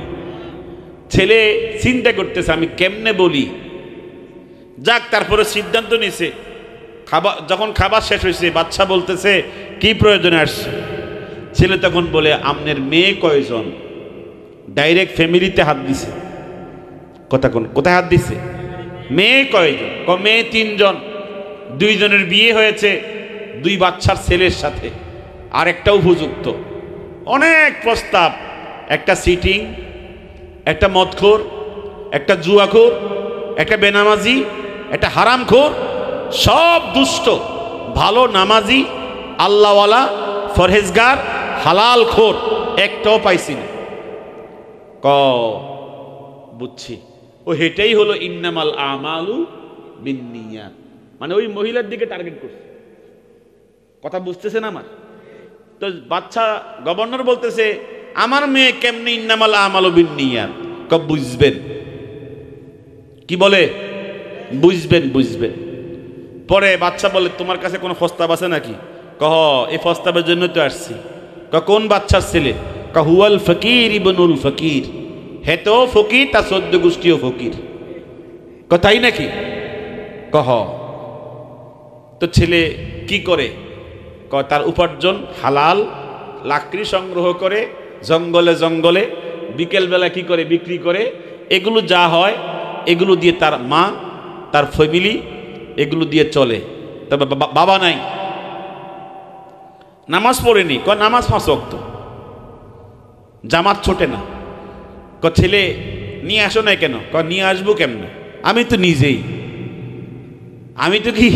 [SPEAKER 1] ছেলে চিন্তা করতেছে আমি কেমনে বলি। যাক, তারপরে সিদ্ধান্ত নিছে। যখন খাবার শেষ হয়েছে বাচ্চা বলতেছে কি প্রয়োজনে আসছে। ছেলে তখন বলে আপনার মেয়ে কয়জন? ডাইরেক্ট ফ্যামিলিতে হাত দিছে। কথা কোন, কোথায় হাত দিছে? মেয়ে কয়জন? মেয়ে 3 জন, 2 জনের বিয়ে হয়েছে 2 বাচ্চার ছেলের সাথে, আর একটা উপযুক্ত। অনেক প্রস্তাব, একটা সিটিং, একটা মদখোর, একটা জুয়াখোর, একটা বেনামাজি, একটা হারামখোর, সব দুষ্ট। ভালো নামাজি, আল্লাহওয়ালা, ফরহেজগার, হালাল খোর একটাও পাইছি না। বুঝছি, ও হেটাই হলো ইন্নামাল আমালু বিন্নিয়াত, মানে ওই মহিলার দিকে টার্গেট করছে। কথা বুঝতেছেন আমার? তো বাচ্চা গভর্নর বলতেছে আমার মেয়ে কেমনে ইন্নামাল আমালু বিন্নিয়াত? বুঝবেন। কি বলে? বুঝবেন, বুঝবেন। পরে বাচ্চা বলে তোমার কাছে কোনো প্রস্তাব আছে নাকি? এই প্রস্তাবের জন্য তো আসছি। কোন বাচ্চার ছেলে? হুয়াল ফকির ইবনুল ফকির, হেতো ফকির, তার 14 গোষ্ঠীও ফকির। তাই নাকি? তো ছেলে কি করে? তার উপার্জন হালাল, লাকড়ি সংগ্রহ করে জঙ্গলে জঙ্গলে, বিকেলবেলা কি করে বিক্রি করে, এগুলো যা হয় এগুলো দিয়ে তার মা, তার ফ্যামিলি এগুলো দিয়ে চলে। তবে বাবা নাই, নামাজ পড়েনি। নামাজ 5 ওয়াক্ত, জামাত ছোটে না। ছেলে নিয়ে আসো না কেন? নিয়ে আসবো কেমন? আমি তো নিজেই, আমি তো কি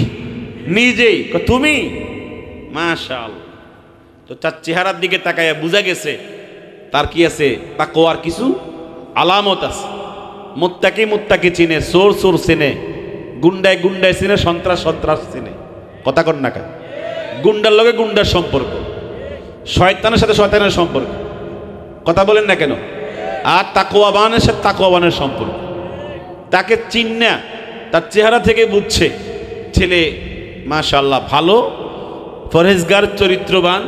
[SPEAKER 1] নিজেই। তুমি? মাশাআল্লাহ। তো তার চেহারার দিকে তাকাইয়া বুঝা গেছে তার কি আছে, তাকওয়ার কিছু আলামত আছে। মুত্তাকি চিনে, চোর চিনে, গুন্ডায় চিনে, সন্ত্রাস চিনে। কথা কন না কেন? গুন্ডার লগে গুন্ডার সম্পর্ক, শয়তানের সাথে শয়তানের সম্পর্ক। কথা বলেন না কেন? আর তাকওয়াবানের সাথে তাকওয়াবানের সম্পর্ক। তাকে চিন্না তার চেহারা থেকে বুঝছে ছেলে মাশাআল্লাহ ভালো, পরহেজগার, চরিত্রবান।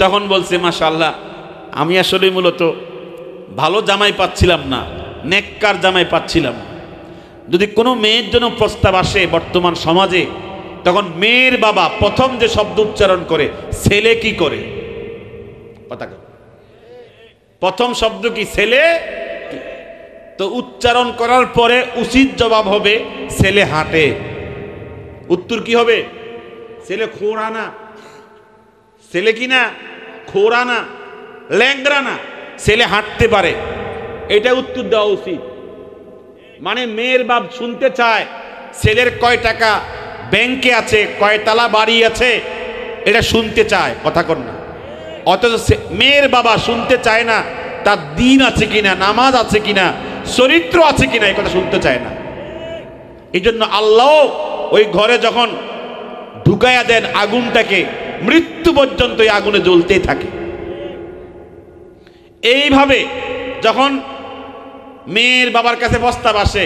[SPEAKER 1] তখন বলছে মাশাআল্লাহ আমি আসলে মূলত ভালো জামাই পাচ্ছিলাম না, নেককার জামাই পাচ্ছিলাম। যদি কোনো মেয়ের জন্য প্রস্তাব আসে বর্তমান সমাজে, তখন মেয়ের বাবা প্রথম যে শব্দ উচ্চারণ করে, ছেলে কি করে? কথা প্রথম শব্দ কি? ছেলে। তো উচ্চারণ করার পরে উচিত জবাব হবে ছেলে হাঁটে। উত্তর কি হবে? ছেলে খোঁড়া না, ছেলে কি না খোঁড়া না, ল্যাংড়া না, ছেলে হাঁটতে পারে, এটা উত্তর দেওয়া উচিত। মানে মেয়ের বাপ শুনতে চায় ছেলের কয় টাকা ব্যাংকে আছে, কয় তালা বাড়ি আছে, এটা শুনতে চায়। কথা কর না। অথচ মেয়ের বাবা শুনতে চায় না তার দিন আছে কিনা, নামাজ আছে কিনা, চরিত্র আছে কিনা এই কথা শুনতে চায় না। এই জন্য আল্লাহ ওই ঘরে যখন ঢুকাইয়া দেন আগুনটাকে, মৃত্যু পর্যন্ত এই আগুনে জ্বলতেই থাকে। এইভাবে যখন মেয়ের বাবার কাছে প্রস্তাব আসে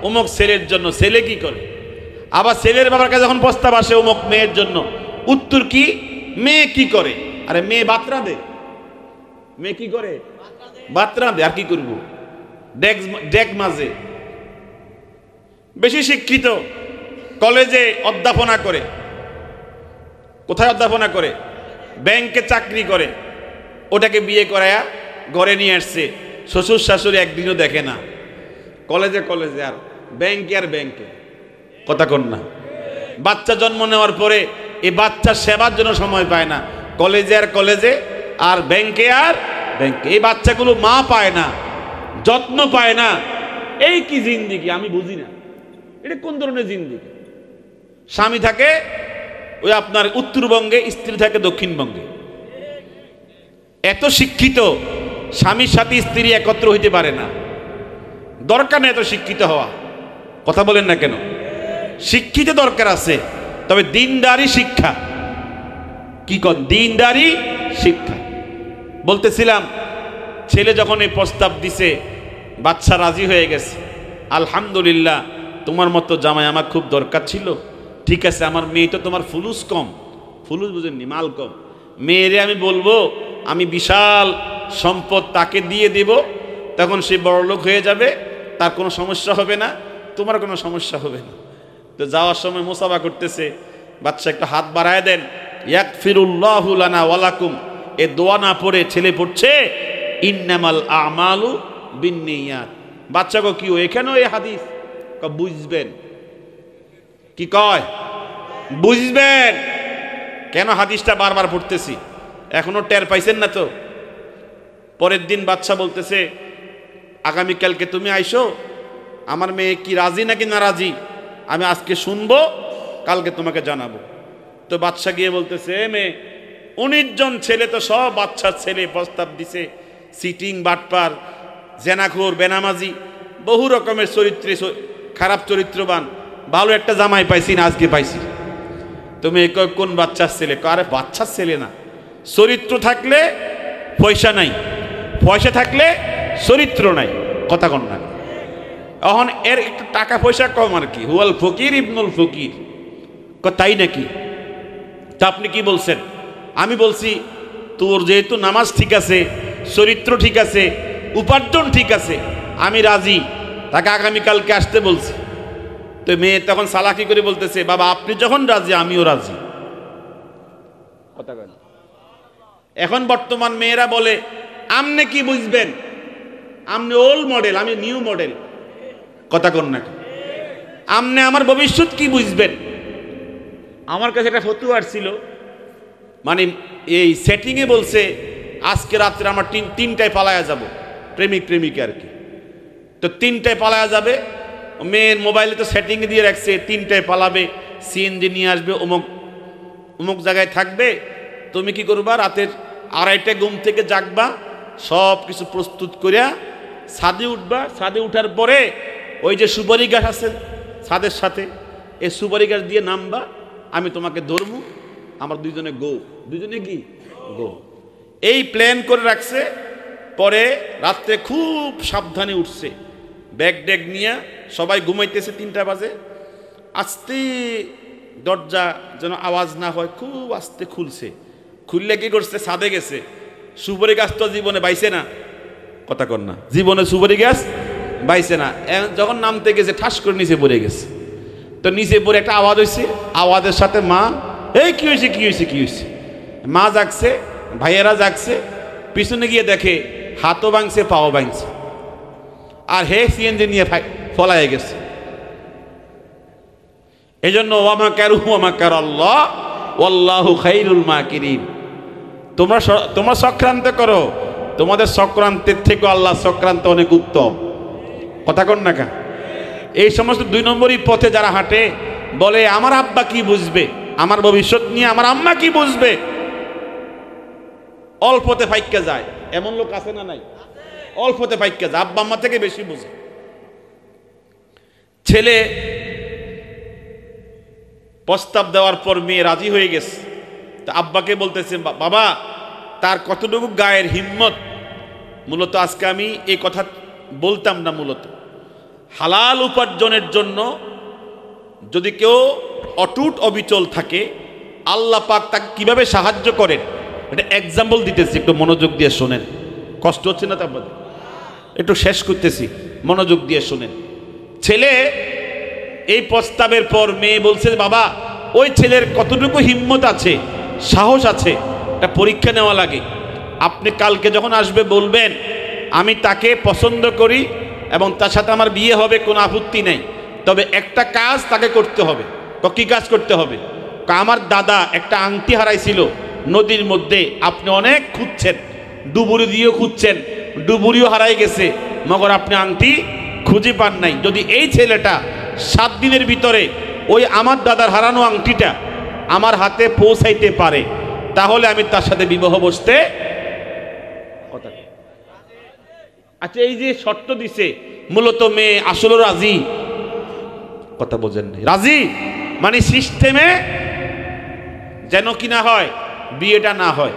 [SPEAKER 1] অমুক ছেলের জন্য, ছেলে কি করে? আবার ছেলের বাবার কাছে যখন প্রস্তাব আসে অমুক মেয়ের জন্য, উত্তর কি? মেয়ে কি করে? আরে মেয়ে বাতরা দে। মেয়ে কি করে? বাতরা দে। আর কি করবো? ডেক মাঝে। বেশি শিক্ষিত, কলেজে অধ্যাপনা করে। কোথায় অধ্যাপনা করে? ব্যাংকে চাকরি করে। ওটাকে বিয়ে করায়া ঘরে নিয়ে আসছে, শ্বশুর শাশুড়ি একদিনও দেখে না। কলেজে কলেজে আর ব্যাংকে আর ব্যাংকে, কথা কন না? বাচ্চা জন্ম নেওয়ার পরে এই বাচ্চার সেবার জন্য সময় পায় না, কলেজে আর কলেজে আর ব্যাংকে আর ব্যাংকে। এই বাচ্চাগুলো মা পায় না, যত্ন পায় না। এই কি জিন্দিগি আমি বুঝি না, এটা কোন ধরনের জিন্দিগি? স্বামী থাকে ওই আপনার উত্তরবঙ্গে, স্ত্রী থাকে দক্ষিণবঙ্গে। এত শিক্ষিত, স্বামীর সাথে স্ত্রী একত্র হইতে পারে না। দরকার নেই এত শিক্ষিত হওয়া, কথা বলেন না কেন? শিক্ষিত দরকার আছে, তবে দিনদারি শিক্ষা। কি কন? দিনদারি শিক্ষা। বলতেছিলাম, ছেলে যখন এই প্রস্তাব দিছে, বাচ্চা রাজি হয়ে গেছে। আলহামদুলিল্লাহ, তোমার মতো জামাই আমার খুব দরকার ছিল। ঠিক আছে, আমার মেয়ে তো তোমার ফুলুস কম, ফুলুস বুঝেননি, মাল কম। মেয়েরে আমি বলবো আমি বিশাল সম্পদ তাকে দিয়ে দেব, তখন সে বড়লোক হয়ে যাবে, তার কোনো সমস্যা হবে না, তোমার কোনো সমস্যা হবে না। তো যাওয়ার সময় মুসাফা করতেছে, বাচ্চা একটু হাত বাড়ায় দেন, ইয়াগফিরুল্লাহু লানা ওয়া লাকুম। এ দোয়া না পড়ে ছেলে পড়ছে ইন্নামাল আমালু বিন্নিয়াত। বাচ্চা কো কি এখানেও এই হাদিস বুঝবেন? কি কয়? বুঝবেন কেন হাদিসটা বারবার পড়তেছি? এখনো টের পাইছেন না তো? পরের দিন বাচ্চা বলতেছে, আগামীকালকে তুমি আইসো, আমার মেয়ে কি রাজি নাকি না রাজি আমি আজকে শুনবো, কালকে তোমাকে জানাবো। তো বাচ্চা গিয়ে বলতেছে, মেয়ে 19 জন ছেলে তো সব বাচ্চার ছেলে প্রস্তাব দিছে, সিটিং, বাটপার, জেনাখোর, বেনামাজি, বহু রকমের চরিত্রে খারাপ চরিত্রবান, ভালো একটা জামাই পাইছি না, আজকে পাইছি। তুমি কোন বাচ্চার ছেলে? আরে বাচ্চার ছেলে না, চরিত্র থাকলে পয়সা নাই, পয়সা থাকলে চরিত্র নাই, কথা কন না? এখন এর একটু টাকা পয়সা কম আর কি, হুয়াল ফকির ইবনুল ফকির। তাই নাকি? তা আপনি কি বলছেন? আমি বলছি তোর যেহেতু নামাজ ঠিক আছে, চরিত্র ঠিক আছে, উপার্জন ঠিক আছে, আমি রাজি, তাকে আগামীকালকে আসতে বলছি। তো মেয়ে তখন সালাকি করে বলতেছে, বাবা আপনি যখন রাজি আমিও রাজি, কথা বলেন। এখন বর্তমান মেয়েরা বলে, আপনি কি বুঝবেন? আপনি ওল্ড মডেল, আমি নিউ মডেল, কথা কন না? আপনি আমার ভবিষ্যৎ কি বুঝবেন? আমার কাছে একটা ফতোয়া আসছিল, মানে এই সেটিংয়ে বলছে আজকে রাত্রে আমার তিনটায় পালায়া যাব, প্রেমিক প্রেমিকা আর কি। তো 3টায় পালায়া যাবে, মেয়ের মোবাইলে তো সেটিংয়ে দিয়ে রাখছে 3টায় পালাবে, সিএনজি নিয়ে আসবে, অমুক অমুক জায়গায় থাকবে। তুমি কি করবা? রাতের 2:30টায় ঘুম থেকে জাগবা, সব কিছু প্রস্তুত করিয়া ছাদে উঠবা। ছাদে উঠার পরে ওই যে সুপারি গাছ আছে ছাদের সাথে, এই সুপারি গাছ দিয়ে নামবা, আমি তোমাকে ধরবো, আমার দুইজনে গো, দুইজনে কি গো। এই প্ল্যান করে রাখছে। পরে রাত্রে খুব সাবধানে উঠছে, ব্যাগ ড্যাগ নিয়ে, সবাই ঘুমাইতেছে, 3টা বাজে। আস্তে দরজা যেন আওয়াজ না হয়, খুব আস্তে খুলছে। খুললে কি করছে? ছাদে গেছে। সুপারি গাছ তো জীবনে বাইছে না, কথা কর না? জীবনে সুপারি গাছ বাইছে না। যখন নামতে গেছে ঠাস করে নিচে পড়ে গেছে। তো নিচে পড়ে একটা আওয়াজ হয়েছে, আওয়াজের সাথে মা, এই কি হয়েছে কি হয়েছে কি হয়েছে? মা জাগছে, ভাইয়েরা জাগছে, পিছনে গিয়ে দেখে হাতও ভাঙছে, পাও ভাঙছে, আর হে সিএনজি নিয়ে ফলায় গেছে। এই জন্য ওয়ামা কারু ওয়ামা কার আল্লাহ ওয়াল্লাহু খাইরুল মাকিরিন। তোমরা চক্রান্ত করো, তোমাদের চক্রান্তের থেকে আল্লাহ চক্রান্ত অনেক উত্তম, কথা কন না কেন? এই সমস্ত 2 নম্বরই পথে যারা হাঁটে, বলে আমার আব্বা কি বুঝবে, আমার ভবিষ্যৎ নিয়ে আমার আম্মা কি বুঝবে, অল্পতে ফাইক্কা যায়। এমন লোক আছে না নাই? অল্পতে পাইকা যা, আব্বা আম্মা থেকে বেশি বুঝে। ছেলে প্রস্তাব দেওয়ার পর মেয়ে রাজি হয়ে গেছে। তা আব্বাকে বলতেছে, বাবা তার কতটুকু গায়ের হিম্মত। মূলত আজকে আমি এই কথা বলতাম না, মূলত হালাল উপার্জনের জন্য যদি কেউ অটুট অবিচল থাকে, আল্লাহ পাক তাকে কিভাবে সাহায্য করেন এটা এক্সাম্পল দিতেছি, একটু মনোযোগ দিয়ে শোনেন। কষ্ট হচ্ছে না? তারপর একটু শেষ করতেছি, মনোযোগ দিয়ে শোনেন। ছেলে এই প্রস্তাবের পর মেয়ে বলছে, বাবা ওই ছেলের কতটুকু হিম্মত আছে, সাহস আছে, এটা পরীক্ষা নেওয়া লাগে। আপনি কালকে যখন আসবে বলবেন আমি তাকে পছন্দ করি এবং তার সাথে আমার বিয়ে হবে, কোনো আপত্তি নেই, তবে একটা কাজ তাকে করতে হবে। কি কাজ করতে হবে? আমার দাদা একটা আংটি হারাইছিল নদীর মধ্যে, আপনি অনেক খুঁজছেন, ডুবুরি দিয়েও খুঁজছেন, ডুবুরিও হারাই গেছে, মগর আপনি আংটি খুঁজে পান নাই। যদি এই ছেলেটা 7 দিনের ভিতরে ওই আমার দাদার হারানো আংটিটা আমার হাতে পৌঁছাইতে পারে, তাহলে আমি তার সাথে বিবাহ বসতে। আচ্ছা, এই যে শর্ত দিছে, মূলত মেয়ে আসলে রাজি। কথা বোঝেন নাই? রাজি মানে সিস্টেমে যেন কি না হয়, বিয়েটা না হয়।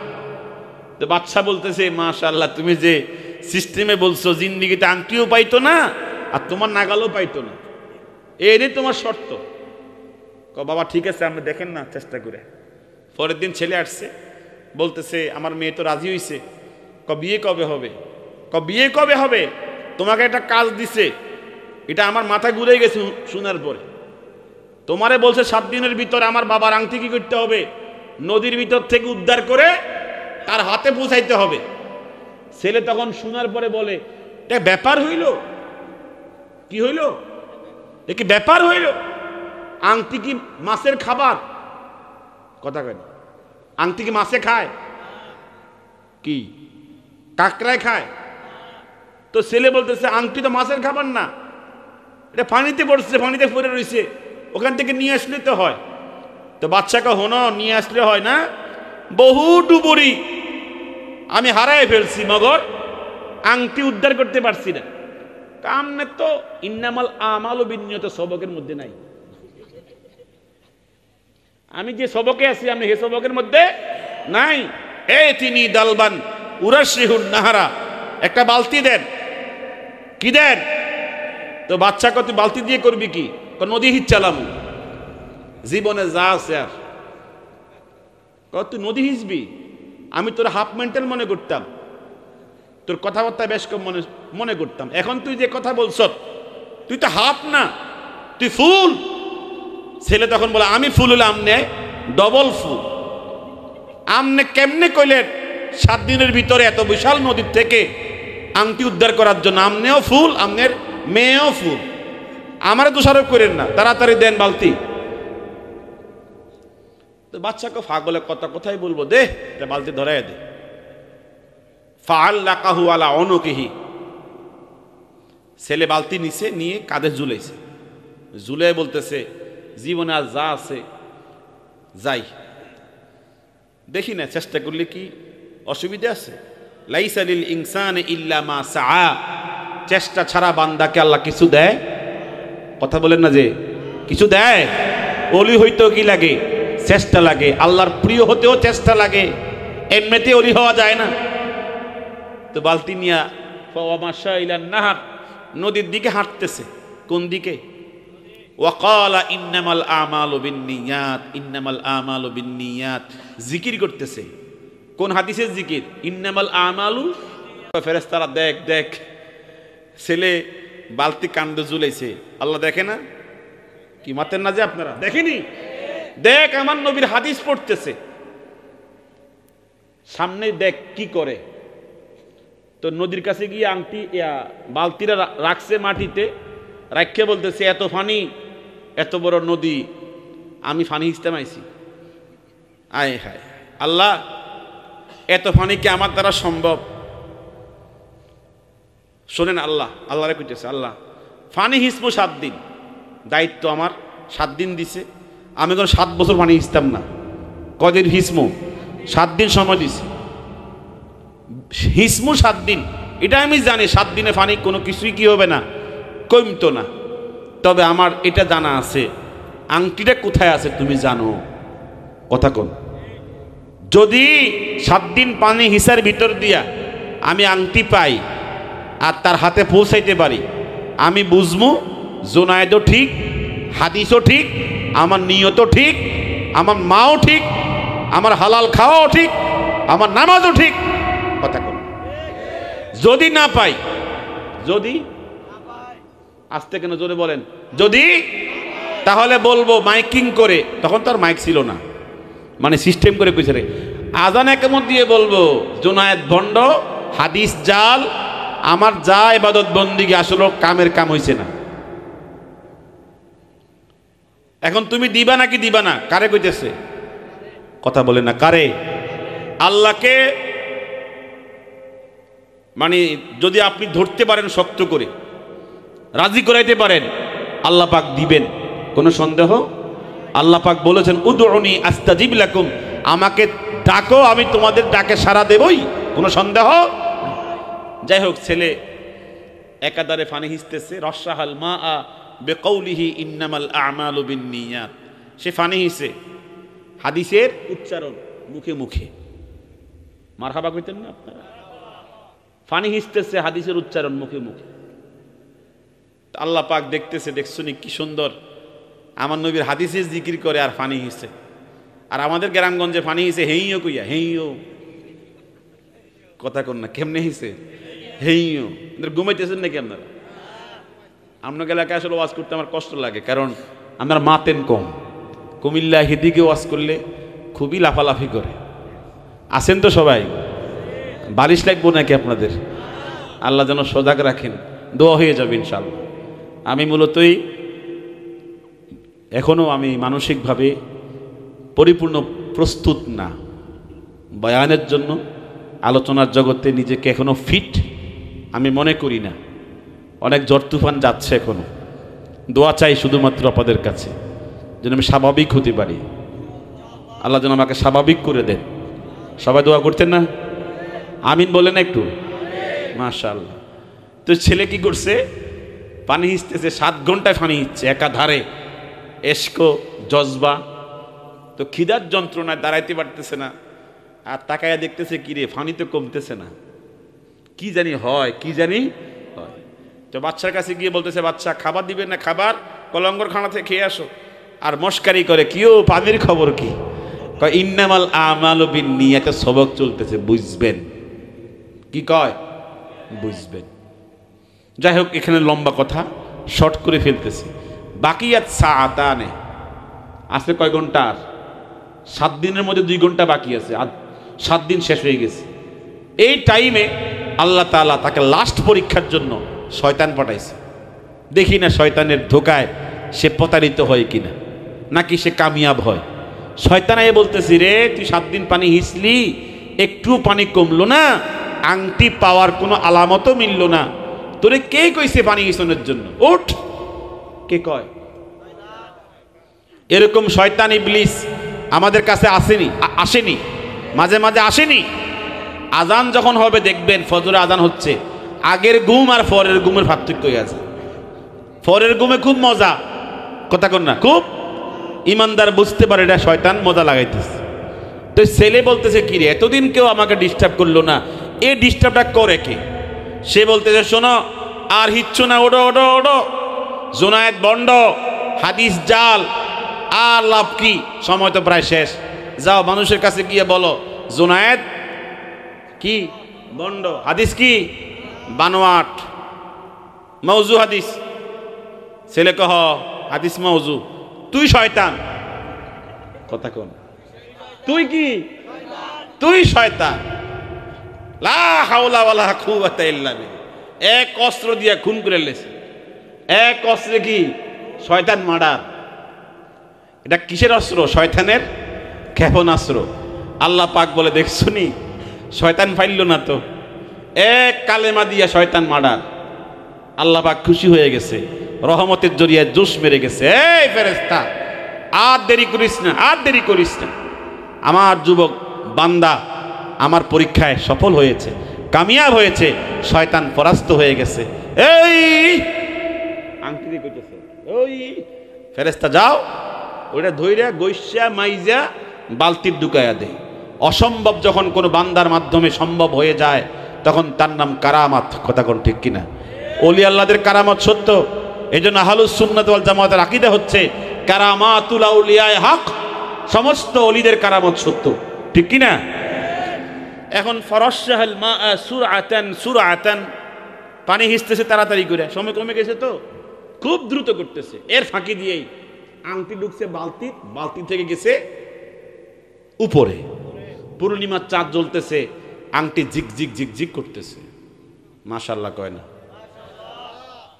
[SPEAKER 1] তো বাচ্চা বলতেছে, মাশাআল্লাহ তুমি যে সিস্টেমে বলছো, জিন্দিগিতে আংটিও পাইতো না আর তোমার নাগালও পাইতো না, এরই তোমার শর্ত। বাবা ঠিক আছে, আপনি দেখেন না চেষ্টা করে। পরের দিন ছেলে আসছে, বলতেছে আমার মেয়ে তো রাজি হইছে, বিয়ে কবে হবে? বিয়ে কবে হবে? তোমাকে একটা কাজ দিছে, এটা আমার মাথা ঘুরে গেছে শোনার পরে। তোমারে বলছে 7 দিনের ভিতরে আমার বাবার আংটি কি করতে হবে? নদীর ভিতর থেকে উদ্ধার করে তার হাতে পৌঁছাইতে হবে। ছেলে তখন শোনার পরে বলে, এটা ব্যাপার হইল? কি হইল? এ কি ব্যাপার হইল? আংটি কি মাছের খাবার? কথা কেন? আংটি কি মাছে খায়? কি কাকড়ায় খায়? তো ছেলে বলতেছে আংটি তো মাছের খাবার না, এটা পানিতে পড়ছে, পানিতে পড়ে রয়েছে, ওখান থেকে নিয়ে আসলে তো হয়। তো বাচ্চাকে হনো নিয়ে আসলে হয় না, বহু ডুবুরি আমি হারাই ফেলছি, মগর আংটি উদ্ধার করতে পারছি না। কামনে তো ইন্নামাল আমালু বিন্নিয়ত সবকের মধ্যে নাই। আমি যে সবকে আছি আমি হে সবকের মধ্যে নাই। এই তিনি দালবান উরাশিহুন নাহারা, একটা বালতি দেন। কি দেন? তো বাচ্চাকে তুই বালতি দিয়ে করবি কি? নদী হিচ চালাম, জীবনে যা আছে আর তুই নদী হিচবি। আমি তোর হাফ মেন্টাল মনে করতাম, তোর কথাবার্তা বেশ কম মনে করতাম। এখন তুই যে কথা বলছ, তুই তো হাফ না, তুই ফুল। ছেলে তখন বলে আমি ফুল হলে আমনে ডবল ফুল। আমনে কেমনে কইলেন 7 দিনের ভিতরে এত বিশাল নদীর থেকে আংটি উদ্ধার করার জন্য? আমনেও ফুল, আমনের মেয়েও ফুল, আমারে দোষারোপ করেন না, তাড়াতাড়ি দেন বালতি। তো বাচ্চাকে ফাগলে কোথায় বলবো, দে বালতি ধরাই দে। ফাআল্লাকাহু আলা উনুকিহি, ছেলে বালতি নিচে নিয়ে কাঁধে ঝুলাইছে, ঝুলাই বলতেছে জীবনে আর যা আছে যাই, দেখি না চেষ্টা করলে কি অসুবিধা আছে? লাইসা লিল ইনসানি ইল্লা মা সাআ, চেষ্টা ছাড়া বান্দাকে আল্লাহ কিছু দেয়? কথা বলেন না যে কিছু দেয়? ওলি হইতেও কি লাগে? চেষ্টা লাগে। আল্লাহর প্রিয় হতেও চেষ্টা লাগে, এমনিতে ওলি হওয়া যায় না। তো বালতি নিয়া ফাওয়ামাশা ইলান নাহার, নদীর দিকে হাঁটতেছে। কোন দিকে? ওয়াকালা ইন্নামাল আমালু বিন্নিয়াত, ইন্নামাল আমালু বিন্নিয়াত, জিকির করতেছে। কোন হাদিসের জিকির? ইন্নামাল আমালু। ফেরেশতারা দেখ দেখ, ছেলে বালতি কান্দে ঝুলাইছে, আল্লাহ দেখে না? কি মাতেন না যে আপনারা দেখেনি? দেখ আমার নবীর হাদিস পড়তেছে, সামনে দেখ কি করে। তো নদীর কাছে গিয়ে আংটি বালতিরা রাখছে মাটিতে, রাখিয়ে বলতেছে এত ফানি, এত বড় নদী, আমি ফানি হিসতে আইছি। আয় হায় আল্লাহ, এত ফানি কি আমার দ্বারা সম্ভব? শোনেন, আল্লাহরে কইতেছে, আল্লাহ ফানি হিসমু 7 দিন, দায়িত্ব আমার 7 দিন দিছে, আমি কোনো 7 বছর পানি হিসতাম না। কদিন হিসমু? 7 দিন সময় দিছে, হিসমু 7 দিন, এটা আমি জানি 7 দিনে পানি কোনো কিছুই কি হবে না, কমতো না। তবে আমার এটা জানা আছে, আংটিটা কোথায় আছে তুমি জানো? কথা কোন? যদি 7 দিন পানি হিসার ভিতর দিয়া আমি আংটি পাই আর তার হাতে পৌঁছাইতে পারি, আমি বুঝবো জুনায়েদও ঠিক, হাদিসও ঠিক, আমার নিয়তও ঠিক, আমার মাও ঠিক, আমার হালাল খাওয়াও ঠিক, আমার নামাজও ঠিক। কথা কোন? যদি না পাই, যদি আস্তে কেন জোরে বলেন, যদি, তাহলে বলবো মাইকিং করে, তখন তো আর মাইক ছিল না, মানে সিস্টেম করে কইছে রে, আজানে কেমন দিয়ে বলবো জুনায়েদ ভণ্ড, হাদিস জাল, আমার যা ইবাদত বন্দিগি আসলে কামের কাম হইছে না। এখন তুমি দিবা নাকি দিবা না? কারে কইতেছে? কথা বলে না, কারে? আল্লাহকে। মানে যদি আপনি ধরতে পারেন শক্ত করে, রাজি করাইতে পারেন, আল্লাহ পাক দিবেন, কোনো সন্দেহ? আল্লাহ পাক বলেছেন উদউনি আস্তাজিব লাকুম, আমাকে ডাকো আমি তোমাদের ডাকে সাড়া দেবই, কোনো সন্দেহ? যাই হোক, ছেলে একাধারে পানি হিসতেছে, রসাহাল মা আ বেকৌলিহি ইন্নামাল আমালু বিন্নিয়াত, সে পানি হিসে, হাদিসের উচ্চারণ মুখে মুখে, মারহাবা কইতেন না আপনারা? পানি হিসতেছে, হাদিসের উচ্চারণ মুখে মুখে। আল্লাহ পাক দেখতেছে, দেখছুনি কি সুন্দর আমার নবীর হাদিসের জিকির করে আর পানি হিসে। আর আমাদের গ্রামগঞ্জে পানি হিসে হেইও কইয়া, হেইও, কথা কন না, কেমনে হিসে? হেইও। ঘুমাইতেছেন নাকি আপনারা? আপনার এলাকায় আসলে ওয়াজ করতে আমার কষ্ট লাগে, কারণ আপনারা মাতেন কম। কুমিল্লা হেদিকে ওয়াজ করলে খুবই লাফালাফি করে। আসেন তো সবাই? বালিশ লাগবো নাকি আপনাদের? আল্লাহ যেন সজাগ রাখেন, দোয়া হয়ে যাবে ইনশাআল্লাহ। আমি মূলতই এখনো আমি মানসিকভাবে পরিপূর্ণ প্রস্তুত না বয়ানের জন্য, আলোচনার জগতে নিজেকে এখনো ফিট আমি মনে করি না। অনেক ঝড় তুফান যাচ্ছে এখনো। দোয়া চাই শুধুমাত্র আপনাদের কাছে, যেন আমি স্বাভাবিক হতে পারি। আল্লাহ যেন আমাকে স্বাভাবিক করে দেন। সবাই দোয়া করতেন না? আমিন বলেন একটু। মাশাআল্লাহ। তো ছেলে কি করছে? পানি হিসতেছে, 7 ঘন্টায় পানি হিচ্ছে একাধারে, এশকো জজবা। তো খিদার যন্ত্রণায় দাঁড়াইতে পারতেছে না, আর তাকায়া দেখতেছে কি রে, পানি তো কমতেছে না, কি জানি হয়, কি জানি হয়। তো বাচ্চার কাছে গিয়ে বলতেছে, বাচ্চা খাবার দিবেন না? খাবার কলঙ্গর খানা থেকে খেয়ে আসো। আর মস্কারি করে, কিও পানির খবর কি? কয় ইন্নামাল আমালু বিন্নিয়াত, সবক চলতেছে, বুঝবেন। কি কয়? বুঝবেন। যাই হোক, এখানে লম্বা কথা শর্ট করে ফেলতেছি। বাকিয়াত সাআতানে, আসলে কয় ঘন্টা? আর 7 দিনের মধ্যে 2 ঘন্টা বাকি আছে, আর 7 দিন শেষ হয়ে গেছে। এই টাইমে আল্লাহ তাআলা তাকে লাস্ট পরীক্ষার জন্য শয়তান পাঠাইছে। দেখি না শয়তানের ধোকায় সে প্রতারিত হয় কিনা, নাকি সে কামিয়াব হয়। শয়তান এ বলতেছি, রে তুই 7 দিন পানি হিসলি, একটু পানি কমলো না, আংটি পাওয়ার কোনো আলামতও মিলল না, তোরে কে কইছে পানি হিসনের জন্য? উঠ। কে কয়? এরকম শয়তান ইবলিস আমাদের কাছে আসেনি? মাঝে মাঝে আসেনি? আজান যখন হবে দেখবেন, ফজরে আজান হচ্ছে, আগের ঘুম আর পরের ঘুমের পার্থক্য আছে। পরের ঘুমে খুব মজা, কথা কন না, খুব ইমানদার বুঝতে পারে এটা শয়তান মজা লাগাইতেছে। তো ছেলে বলতেছে, কি রে এতদিন কেউ আমাকে ডিস্টার্ব করলো না, এ ডিস্টার্বটা করে কে? সে বলতেছে, শোনো আর হিচ্ছু না, Odoo Odoo Odoo, Junaid bond, হাদিস জাল, আর লাভ কি? সময় তো প্রায় শেষ। যাও মানুষের কাছে গিয়ে বলো জুনায়েদ কি? বন্ড, হাদিস কি? বানোয়াট, মৌজু হাদিস। ছেলে কহ হাদিস মৌজু, তুই শয়তান। কথা কোন? তুই কি? তুই শয়তান। লা হাওলা ওয়ালা কুওয়াতা ইল্লা বিল্লাহ। এক অস্ত্র দিয়া খুন করে লেছে, এক অস্ত্রে কি? শয়তান মার্ডার। এটা কিসের অস্ত্র? শয়তানের ক্ষেপণাস্ত্র। আল্লাহ পাক বলে, দেখছনি শয়তান ফাইল না তো, এক কালেমা দিয়া শয়তান মার্ডার। আল্লাহ পাক খুশি হয়ে গেছে, রহমতের জরিয়ায় জোশ মেরে গেছে। এই ফেরেশতা, আর দেরি করিস না, আর দেরি করিস না। আমার যুবক বান্দা আমার পরীক্ষায় সফল হয়েছে, কামিয়াব হয়েছে, শয়তান পরাস্ত হয়ে গেছে। এই আংটি দিয়ে কইতেছে, ওই ফেরেশতা যাও ওইটা ধইরা গৈসা মাইজা বালতির ঢুকাইয়া দে। অসম্ভব যখন কোনো বান্দার মাধ্যমে সম্ভব হয়ে যায় তখন তার নাম কারামাত। কথা কোন ঠিক কিনা? ওলি আল্লাহদের কারামত সত্য। এই জন্য আহলুস সুন্নাত ওয়াল জামাতের আকীদা হচ্ছে কারামাতুল আউলিয়ায়ে হক, সমস্ত ওলিদের কারামত সত্য, ঠিক কিনা? এখন ফরশাহাল মা সুরআতান সুরআতান, পানি হিসতেছে তাড়াতাড়ি করে, সময় কমে গেছে তো খুব দ্রুত করতেছে। এর ফাঁকি দিয়েই আংটি ঢুকছে বালতি থেকে গেছে উপরে, পূর্ণিমার চাঁদ জ্বলতেছে, আংটি ঝিকঝিক ঝিকঝিক করতেছে। মাশাআল্লাহ কয় না?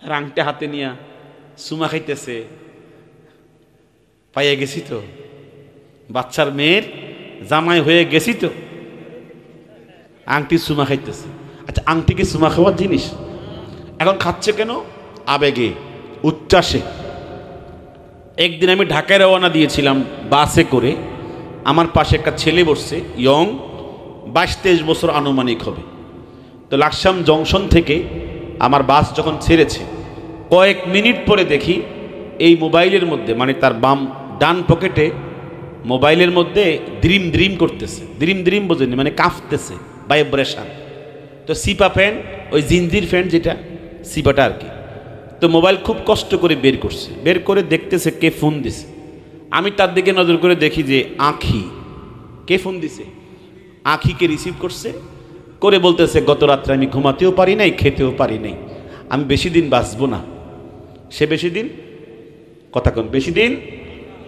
[SPEAKER 1] আর আংটি হাতে নিয়া সুমা খাইতেছে। পাইয়া গেছি তো, বাচ্চার মেয়ের জামাই হয়ে গেছি তো, আংটি সুমা খাইতেছে। আচ্ছা, আংটি কি সুমা খাওয়ার জিনিস? এখন খাচ্ছে কেন? আবেগে, উচ্ছ্বাসে। একদিন আমি ঢাকায় রওনা দিয়েছিলাম বাসে করে, আমার পাশে একটা ছেলে বসছে, ইয়ং, 22-23 বছর আনুমানিক হবে। তো লাকসাম জংশন থেকে আমার বাস যখন ছেড়েছে, কয়েক মিনিট পরে দেখি এই মোবাইলের মধ্যে, মানে তার ডান পকেটে মোবাইলের মধ্যে দ্রিম দ্রিম করতেছে। দ্রিম দ্রিম বোঝেনি, মানে কাঁপতেছে, ভাইব্রেশন। তো সিপা ফ্যান, ওই জিঞ্জির ফ্যান যেটা সিপাটা আর কি। তো মোবাইল খুব কষ্ট করে বের করছে, বের করে দেখতেছে কে ফোন দিছে। আমি তার দিকে নজর করে দেখি যে আঁখি। কে ফোন দিছে? আঁখিকে রিসিভ করছে, করে বলতেছে গত রাত্রে আমি ঘুমাতেও পারি নাই, খেতেও পারি নাই, আমি বেশি দিন বাঁচবো না। সে বেশি দিন, কথা কোন বেশি দিন?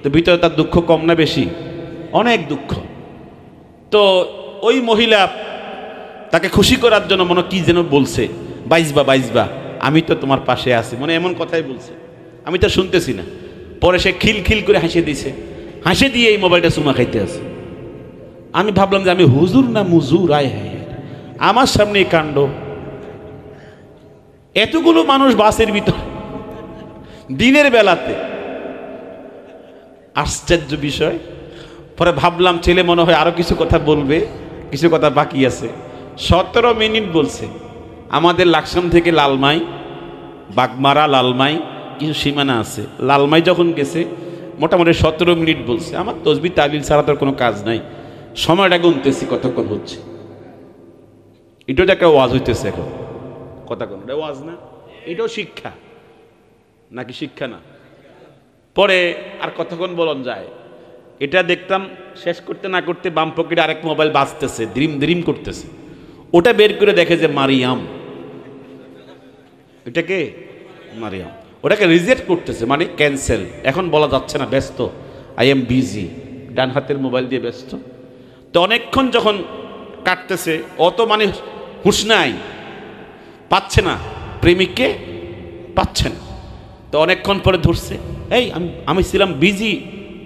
[SPEAKER 1] তো ভিতরে তার দুঃখ কম না বেশি? অনেক দুঃখ। তো ওই মহিলা তাকে খুশি করার জন্য মনে কি যেন বলছে, বাইজবা বাইজবা, আমি তো তোমার পাশে আছি, মানে এমন কথাই বলছে, আমি তো শুনতেছি না। পরে সে খিলখিল করে হাসে দিছে, হাসে দিয়ে এই মোবাইলটা চুমা খাইতে আছে। আমি ভাবলাম যে আমি হুজুর না মুজুর, আয় হায় আমার সামনে এই কাণ্ড। এতগুলো মানুষ বাসের ভিতর দিনের বেলাতে, আশ্চর্য বিষয়। পরে ভাবলাম ছেলে মনে হয় আরো কিছু কথা বলবে, কিছু কথা বাকি আছে। 17 মিনিট বলছে। আমাদের লাকসাম থেকে লালমাই, বাগমারা, লালমাই কিছু সীমানা আছে। লালমাই যখন গেছে মোটামুটি 17 মিনিট বলছে। আমার তসবিহ তাহলিল ছাড়া তোর কোনো কাজ নাই, সময়টা গুনতেছি কতক্ষণ হচ্ছে। এটাও একটা ওয়াজ হইতেছে এখন, কথা কোন এটা ওয়াজ না, এটাও শিক্ষা নাকি শিক্ষা না? পরে আর কতক্ষণ বলন যায়, এটা দেখতাম শেষ করতে না করতে বাম পকেটে আরেক মোবাইল বাজতেছে, দ্রিম দ্রিম করতেছে। ওটা বের করে দেখে যে মারিয়াম। এটাকে মারিয়াম, ওটাকে রিজেক্ট করতেছে, মানে ক্যান্সেল। এখন বলা যাচ্ছে না, ব্যস্ত, আই এম বিজি, ডান হাতের মোবাইল দিয়ে ব্যস্ত। তো অনেকক্ষণ যখন কাটতেছে, অত মানে হুঁশ নাই, পাচ্ছে না প্রেমিককে, পাচ্ছে না। তো অনেকক্ষণ পরে ধরছে, এই আমি ছিলাম বিজি,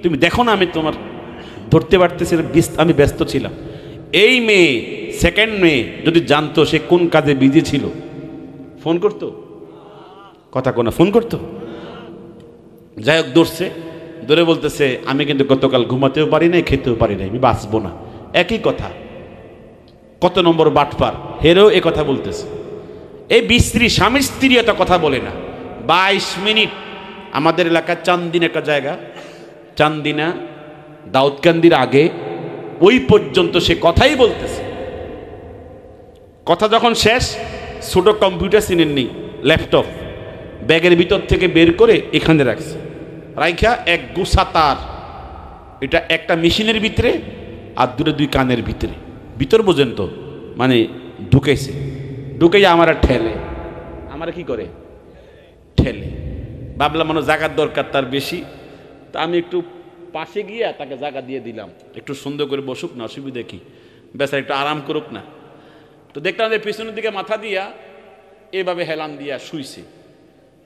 [SPEAKER 1] তুমি দেখো না আমি তোমার ধরতে পারতেছি না, আমি ব্যস্ত ছিলাম। এই মেয়ে, সেকেন্ড মেয়ে যদি জানতো সে কোন কাজে বিজি ছিল, ফোন করতো? কথা কোনা ফোন করতো? যাই হোক, ধরছে, ধরে বলতেছে আমি কিন্তু গতকাল ঘুমাতেও পারি নাই, খেতেও পারি নাই, আমি বাঁচবো না। একই কথা, কত নম্বর বাটপার, হেরেও এ কথা বলতেছে। এই বিস্ত্রী, স্বামী স্ত্রী এত কথা বলে না। 22 মিনিট আমাদের এলাকায় চান্দিনা একটা জায়গা, চান্দিনা দাউদকান্দির আগে, ওই পর্যন্ত সে কথাই বলতেছে। কথা যখন শেষ, ছোট কম্পিউটার চিনেননি, ল্যাপটপ ব্যাগের ভিতর থেকে বের করে এখানে রাখছে, রাইখা এক গুছা তার, এটা একটা মেশিনের ভিতরে আর দুই কানের ভিতরে, ভিতর বোঝেন তো, মানে ঢুকেছে, ঢুকে আমার ঠেলে, আমার কি করে ঠেলে। ভাবলাম মানে জায়গার দরকার তার বেশি, তা আমি একটু পাশে গিয়া তাকে জায়গা দিয়ে দিলাম, একটু সুন্দর করে বসুক না, অসুবিধা কি, বেচারা একটু আরাম করুক না। তো দেখলাম যে পিছনের দিকে মাথা দিয়া এভাবে হেলান দিয়া শুইছে।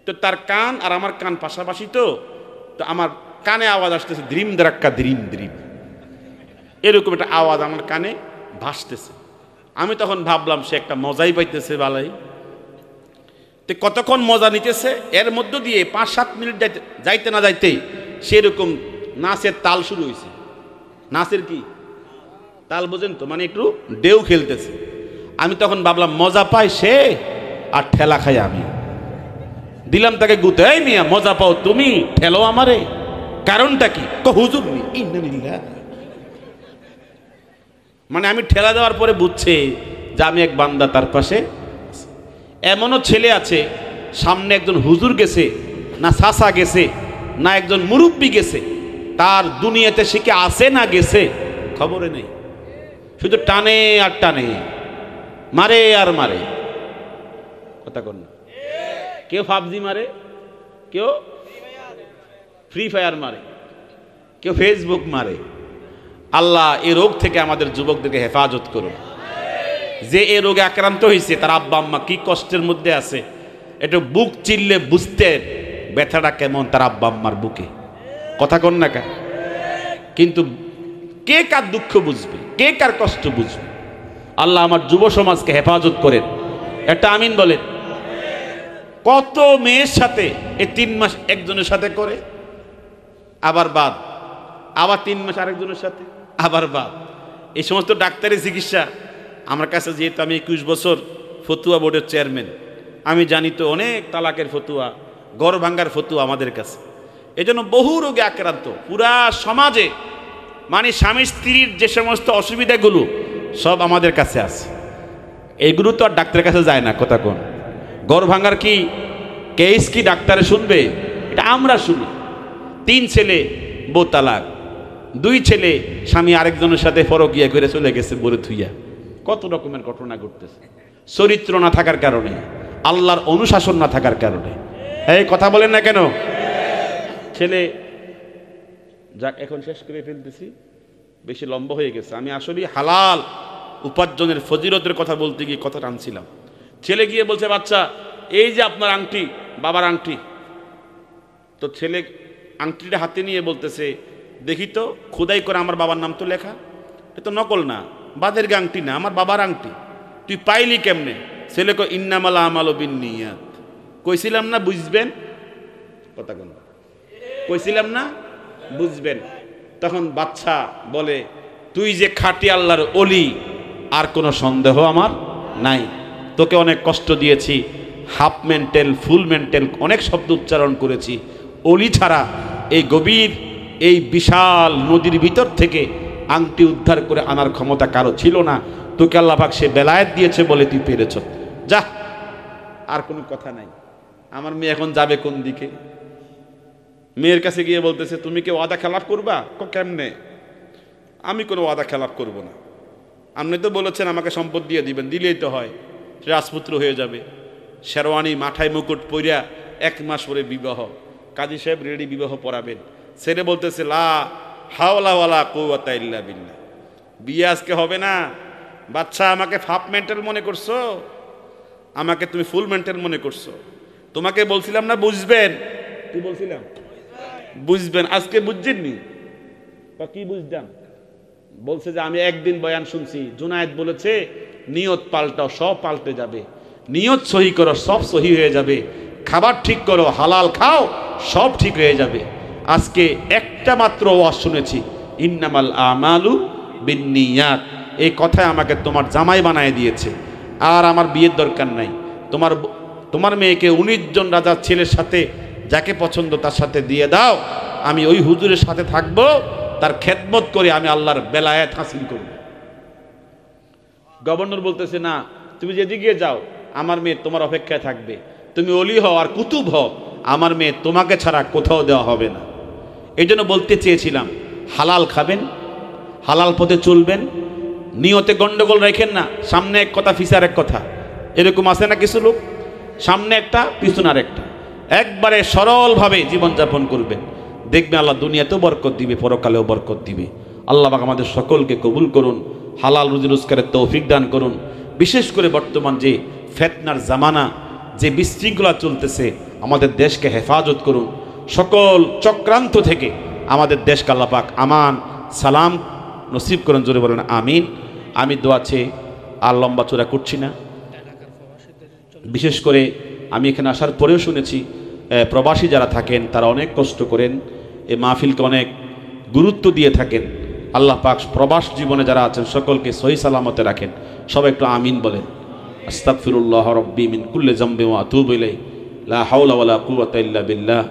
[SPEAKER 1] তো তার কান আর আমার কান পাশাপাশি, তো আমার কানে আওয়াজ আসতেছে দ্রিম দ্রাক্কা দ্রিম দ্রিম, এরকম একটা আওয়াজ আমার কানে ভাসতেছে। আমি তখন ভাবলাম সে একটা মজাই পাইতেছে বালাই। তো কতক্ষণ মজা নিতেছে, এর মধ্য দিয়ে 5-7 মিনিট যাইতে না যাইতেই সেরকম নাচের তাল শুরু হয়েছে। নাচের কি তাল বোঝেন তো, মানে একটু ডেউ খেলতেছে। আমি তখন ভাবলাম মজা পাই সে আর ঠেলা খাই আমি। দিলাম তাকে গুতে, এই মিয়া মজা পাও তুমি, ঠেলো আমারে, কারণটা কি? হুজুর মানে আমি ঠেলা দেওয়ার পরে বুঝছে যে আমি এক বান্দা তার পাশে। এমনও ছেলে আছে সামনে একজন হুজুর গেছে না চাচা গেছে না একজন মুরব্বী গেছে, তার দুনিয়াতে সে কি আছে না গেছে খবরে নেই, শুধু টানে আর টানে, মারে আর মারে। কথা কর না, কেউ পাবজি মারে, কেউ ফ্রি ফায়ার মারে, কেউ ফেসবুক মারে। আল্লাহ এই রোগ থেকে আমাদের যুবকদেরকে হেফাজত করুন। যে এই রোগে আক্রান্ত হয়েছে তার আব্বা আম্মা কি কষ্টের মধ্যে আছে, একটু বুক চিল্লে বুঝতে ব্যথাটা কেমন তার আব্বা আম্মার বুকে। কথা কন না কা? কিন্তু কে কার দুঃখ বুঝবে, কে কার কষ্ট বুঝবে? আল্লাহ আমার যুব সমাজকে হেফাজত করেন, একটা আমিন বলেন। কত মেয়ের সাথে এই 3 মাস একজনের সাথে করে, আবার বাদ, আবার 3 মাস আরেকজনের সাথে, আবার বাদ। এই সমস্ত ডাক্তারি চিকিৎসা আমার কাছে, যেহেতু আমি 21 বছর ফতুয়া বোর্ডের চেয়ারম্যান, আমি জানি তো অনেক তালাকের ফতুয়া, ঘর ভাঙ্গার ফতুয়া আমাদের কাছে। এজন্য বহু রোগে আক্রান্ত পুরা সমাজে, মানে স্বামী স্ত্রীর যে সমস্ত অসুবিধাগুলো সব আমাদের কাছে আছে। এইগুলো তো আর ডাক্তারের কাছে যায় না। কথা কোন? ঘর ভাঙ্গার কি কেস কি ডাক্তারে শুনবে? এটা আমরা শুনি। 3 ছেলে বউ তালাক, 2 ছেলে স্বামী আরেকজনের সাথে পরকিয়া করে চলে গেছে বলে থুইয়া। কত রকমের ঘটনা ঘটতেছে চরিত্র না থাকার কারণে, আল্লাহর অনুশাসন না থাকার কারণে। এই কথা বলেন না কেন? ছেলে যাক, এখন শেষ করে ফেলতেছি, বেশি লম্বা হয়ে গেছে। আমি আসলে হালাল উপার্জনের ফজিলতের কথা বলতে গিয়ে কথা টানছিলাম। ছেলে গিয়ে বলছে, বাচ্চা এই যে আপনার আংটি, বাবার আংটি। তো ছেলে আংটিটা হাতে নিয়ে বলতেছে, দেখি তো খোদাই করে আমার বাবার নাম তো লেখা, এটা তো নকল না, বাদের আংটি না, আমার বাবার আংটি, তুই পাইলি কেমনে? ছেলে কো ইন্নামাল আমালু বিন্নিয়াত। কইছিলাম না বুঝবেন? কথা কোন? কইছিলাম না বুঝবেন? তখন বাচ্চা বলে, তুই যে খাঁটি আল্লাহর ওলি, আর কোনো সন্দেহ আমার নাই। তোকে অনেক কষ্ট দিয়েছি, হাফ মেন্টাল ফুল মেন্টাল অনেক শব্দ উচ্চারণ করেছি। ওলি ছাড়া এই গভীর এই বিশাল নদীর ভিতর থেকে আংটি উদ্ধার করে আনার ক্ষমতা কারো ছিল না। তোকে আল্লাহ পাক সে বেলায়েত দিয়েছে বলে তুই পেরেছ। যা, আর কোনো কথা নাই। আমার মেয়ে এখন যাবে কোন দিকে? মেয়ের কাছে গিয়ে বলতেছে, তুমি কি ওয়াদা খেলাপ করবা? কেমনে? আমি কোনো ওয়াদা খেলাপ করব না। আপনি তো বলেছেন আমাকে সম্পদ দিয়ে দিবেন, দিলেই তো হয়, রাজপুত্র হয়ে যাবে। শেরওয়ানি মাথায় মুকুট পইরা 1 মাস পরে বিবাহ, কাজী সাহেব রেডি, বিবাহ পড়াবেন। ছেলে বলতেছে, লা হাওলা ওয়ালা কুওয়াতা ইল্লা বিল্লাহ, বিয়ে আজকে হবে না। বাচ্চা, আমাকে হাফ মেন্টাল মনে করছো, আমাকে তুমি ফুল মেন্টাল মনে করছো। তোমাকে বলছিলাম না বুঝবেন, কি বলছিলাম? বুঝবেন। আজকে বুঝছেননি? কি বুঝতাম? বলছে যে আমি একদিন বয়ান শুনছি, জুনায়েদ বলেছে নিয়ত পাল্টাও, সব পাল্টে যাবে। নিয়ত সহি করো, সব সহি হয়ে যাবে। খাবার ঠিক করো, হালাল খাও, সব ঠিক হয়ে যাবে। আজকে একটা মাত্র ওয়াজ শুনেছি, ইন্নামাল আমালু বিন্নিয়াত। এই কথায় আমাকে তোমার জামাই বানায় দিয়েছে, আর আমার বিয়ের দরকার নাই। তোমার মেয়েকে 19 জন রাজার ছেলের সাথে যাকে পছন্দ তার সাথে দিয়ে দাও। আমি ওই হুজুরের সাথে থাকবো, তার খেদমত করে আমি আল্লাহর বেলায়েত হাসিল করব। গভর্নর বলতেছে, না, তুমি যেদিকে যাও আমার মেয়ে তোমার অপেক্ষায় থাকবে। তুমি অলি হও আর কুতুব হও, আমার মেয়ে তোমাকে ছাড়া কোথাও দেওয়া হবে না। এই জন্য বলতে চেয়েছিলাম, হালাল খাবেন, হালাল পথে চলবেন, নিয়তে গন্ডগোল রাখেন না। সামনে এক কথা পিছার এক কথা, এরকম আছে না কিছু লোক, সামনে একটা পিছনে আর একটা। একবারে সরলভাবে জীবনযাপন করবেন, দেখবেন আল্লাহ দুনিয়াতেও বরকত দিবে, পরকালেও বরকত দিবে। আল্লাহ পাক আমাদের সকলকে কবুল করুন, হালাল রুজি রোজগারের তৌফিক দান করুন। বিশেষ করে বর্তমান যে ফিতনার জামানা, যে বিশৃঙ্খলা চলতেছে, আমাদের দেশকে হেফাজত করুন। সকল চক্রান্ত থেকে আমাদের দেশকে আল্লাহ পাক আমান সালাম নসিব করুন। জোরে বলেন আমিন। আমি দোয়া চেয়ে আর লম্বা চূড়া করছি না। বিশেষ করে আমি এখানে আসার পরেও শুনেছি প্রবাসী যারা থাকেন তারা অনেক কষ্ট করেন, এই মাহফিলকে অনেক গুরুত্ব দিয়ে থাকেন। আল্লাহ পাক প্রবাস জীবনে যারা আছেন সকলকে সহি সালামতে রাখেন, সবাই একটু আমিন বলেন। আস্তাগফিরুল্লাহ রাব্বি মিন কুল্লি যামবিন ওয়া আতুবু ইলাইহি লা হাওলা ওয়ালা কুওয়াতা ইল্লা বিল্লাহ।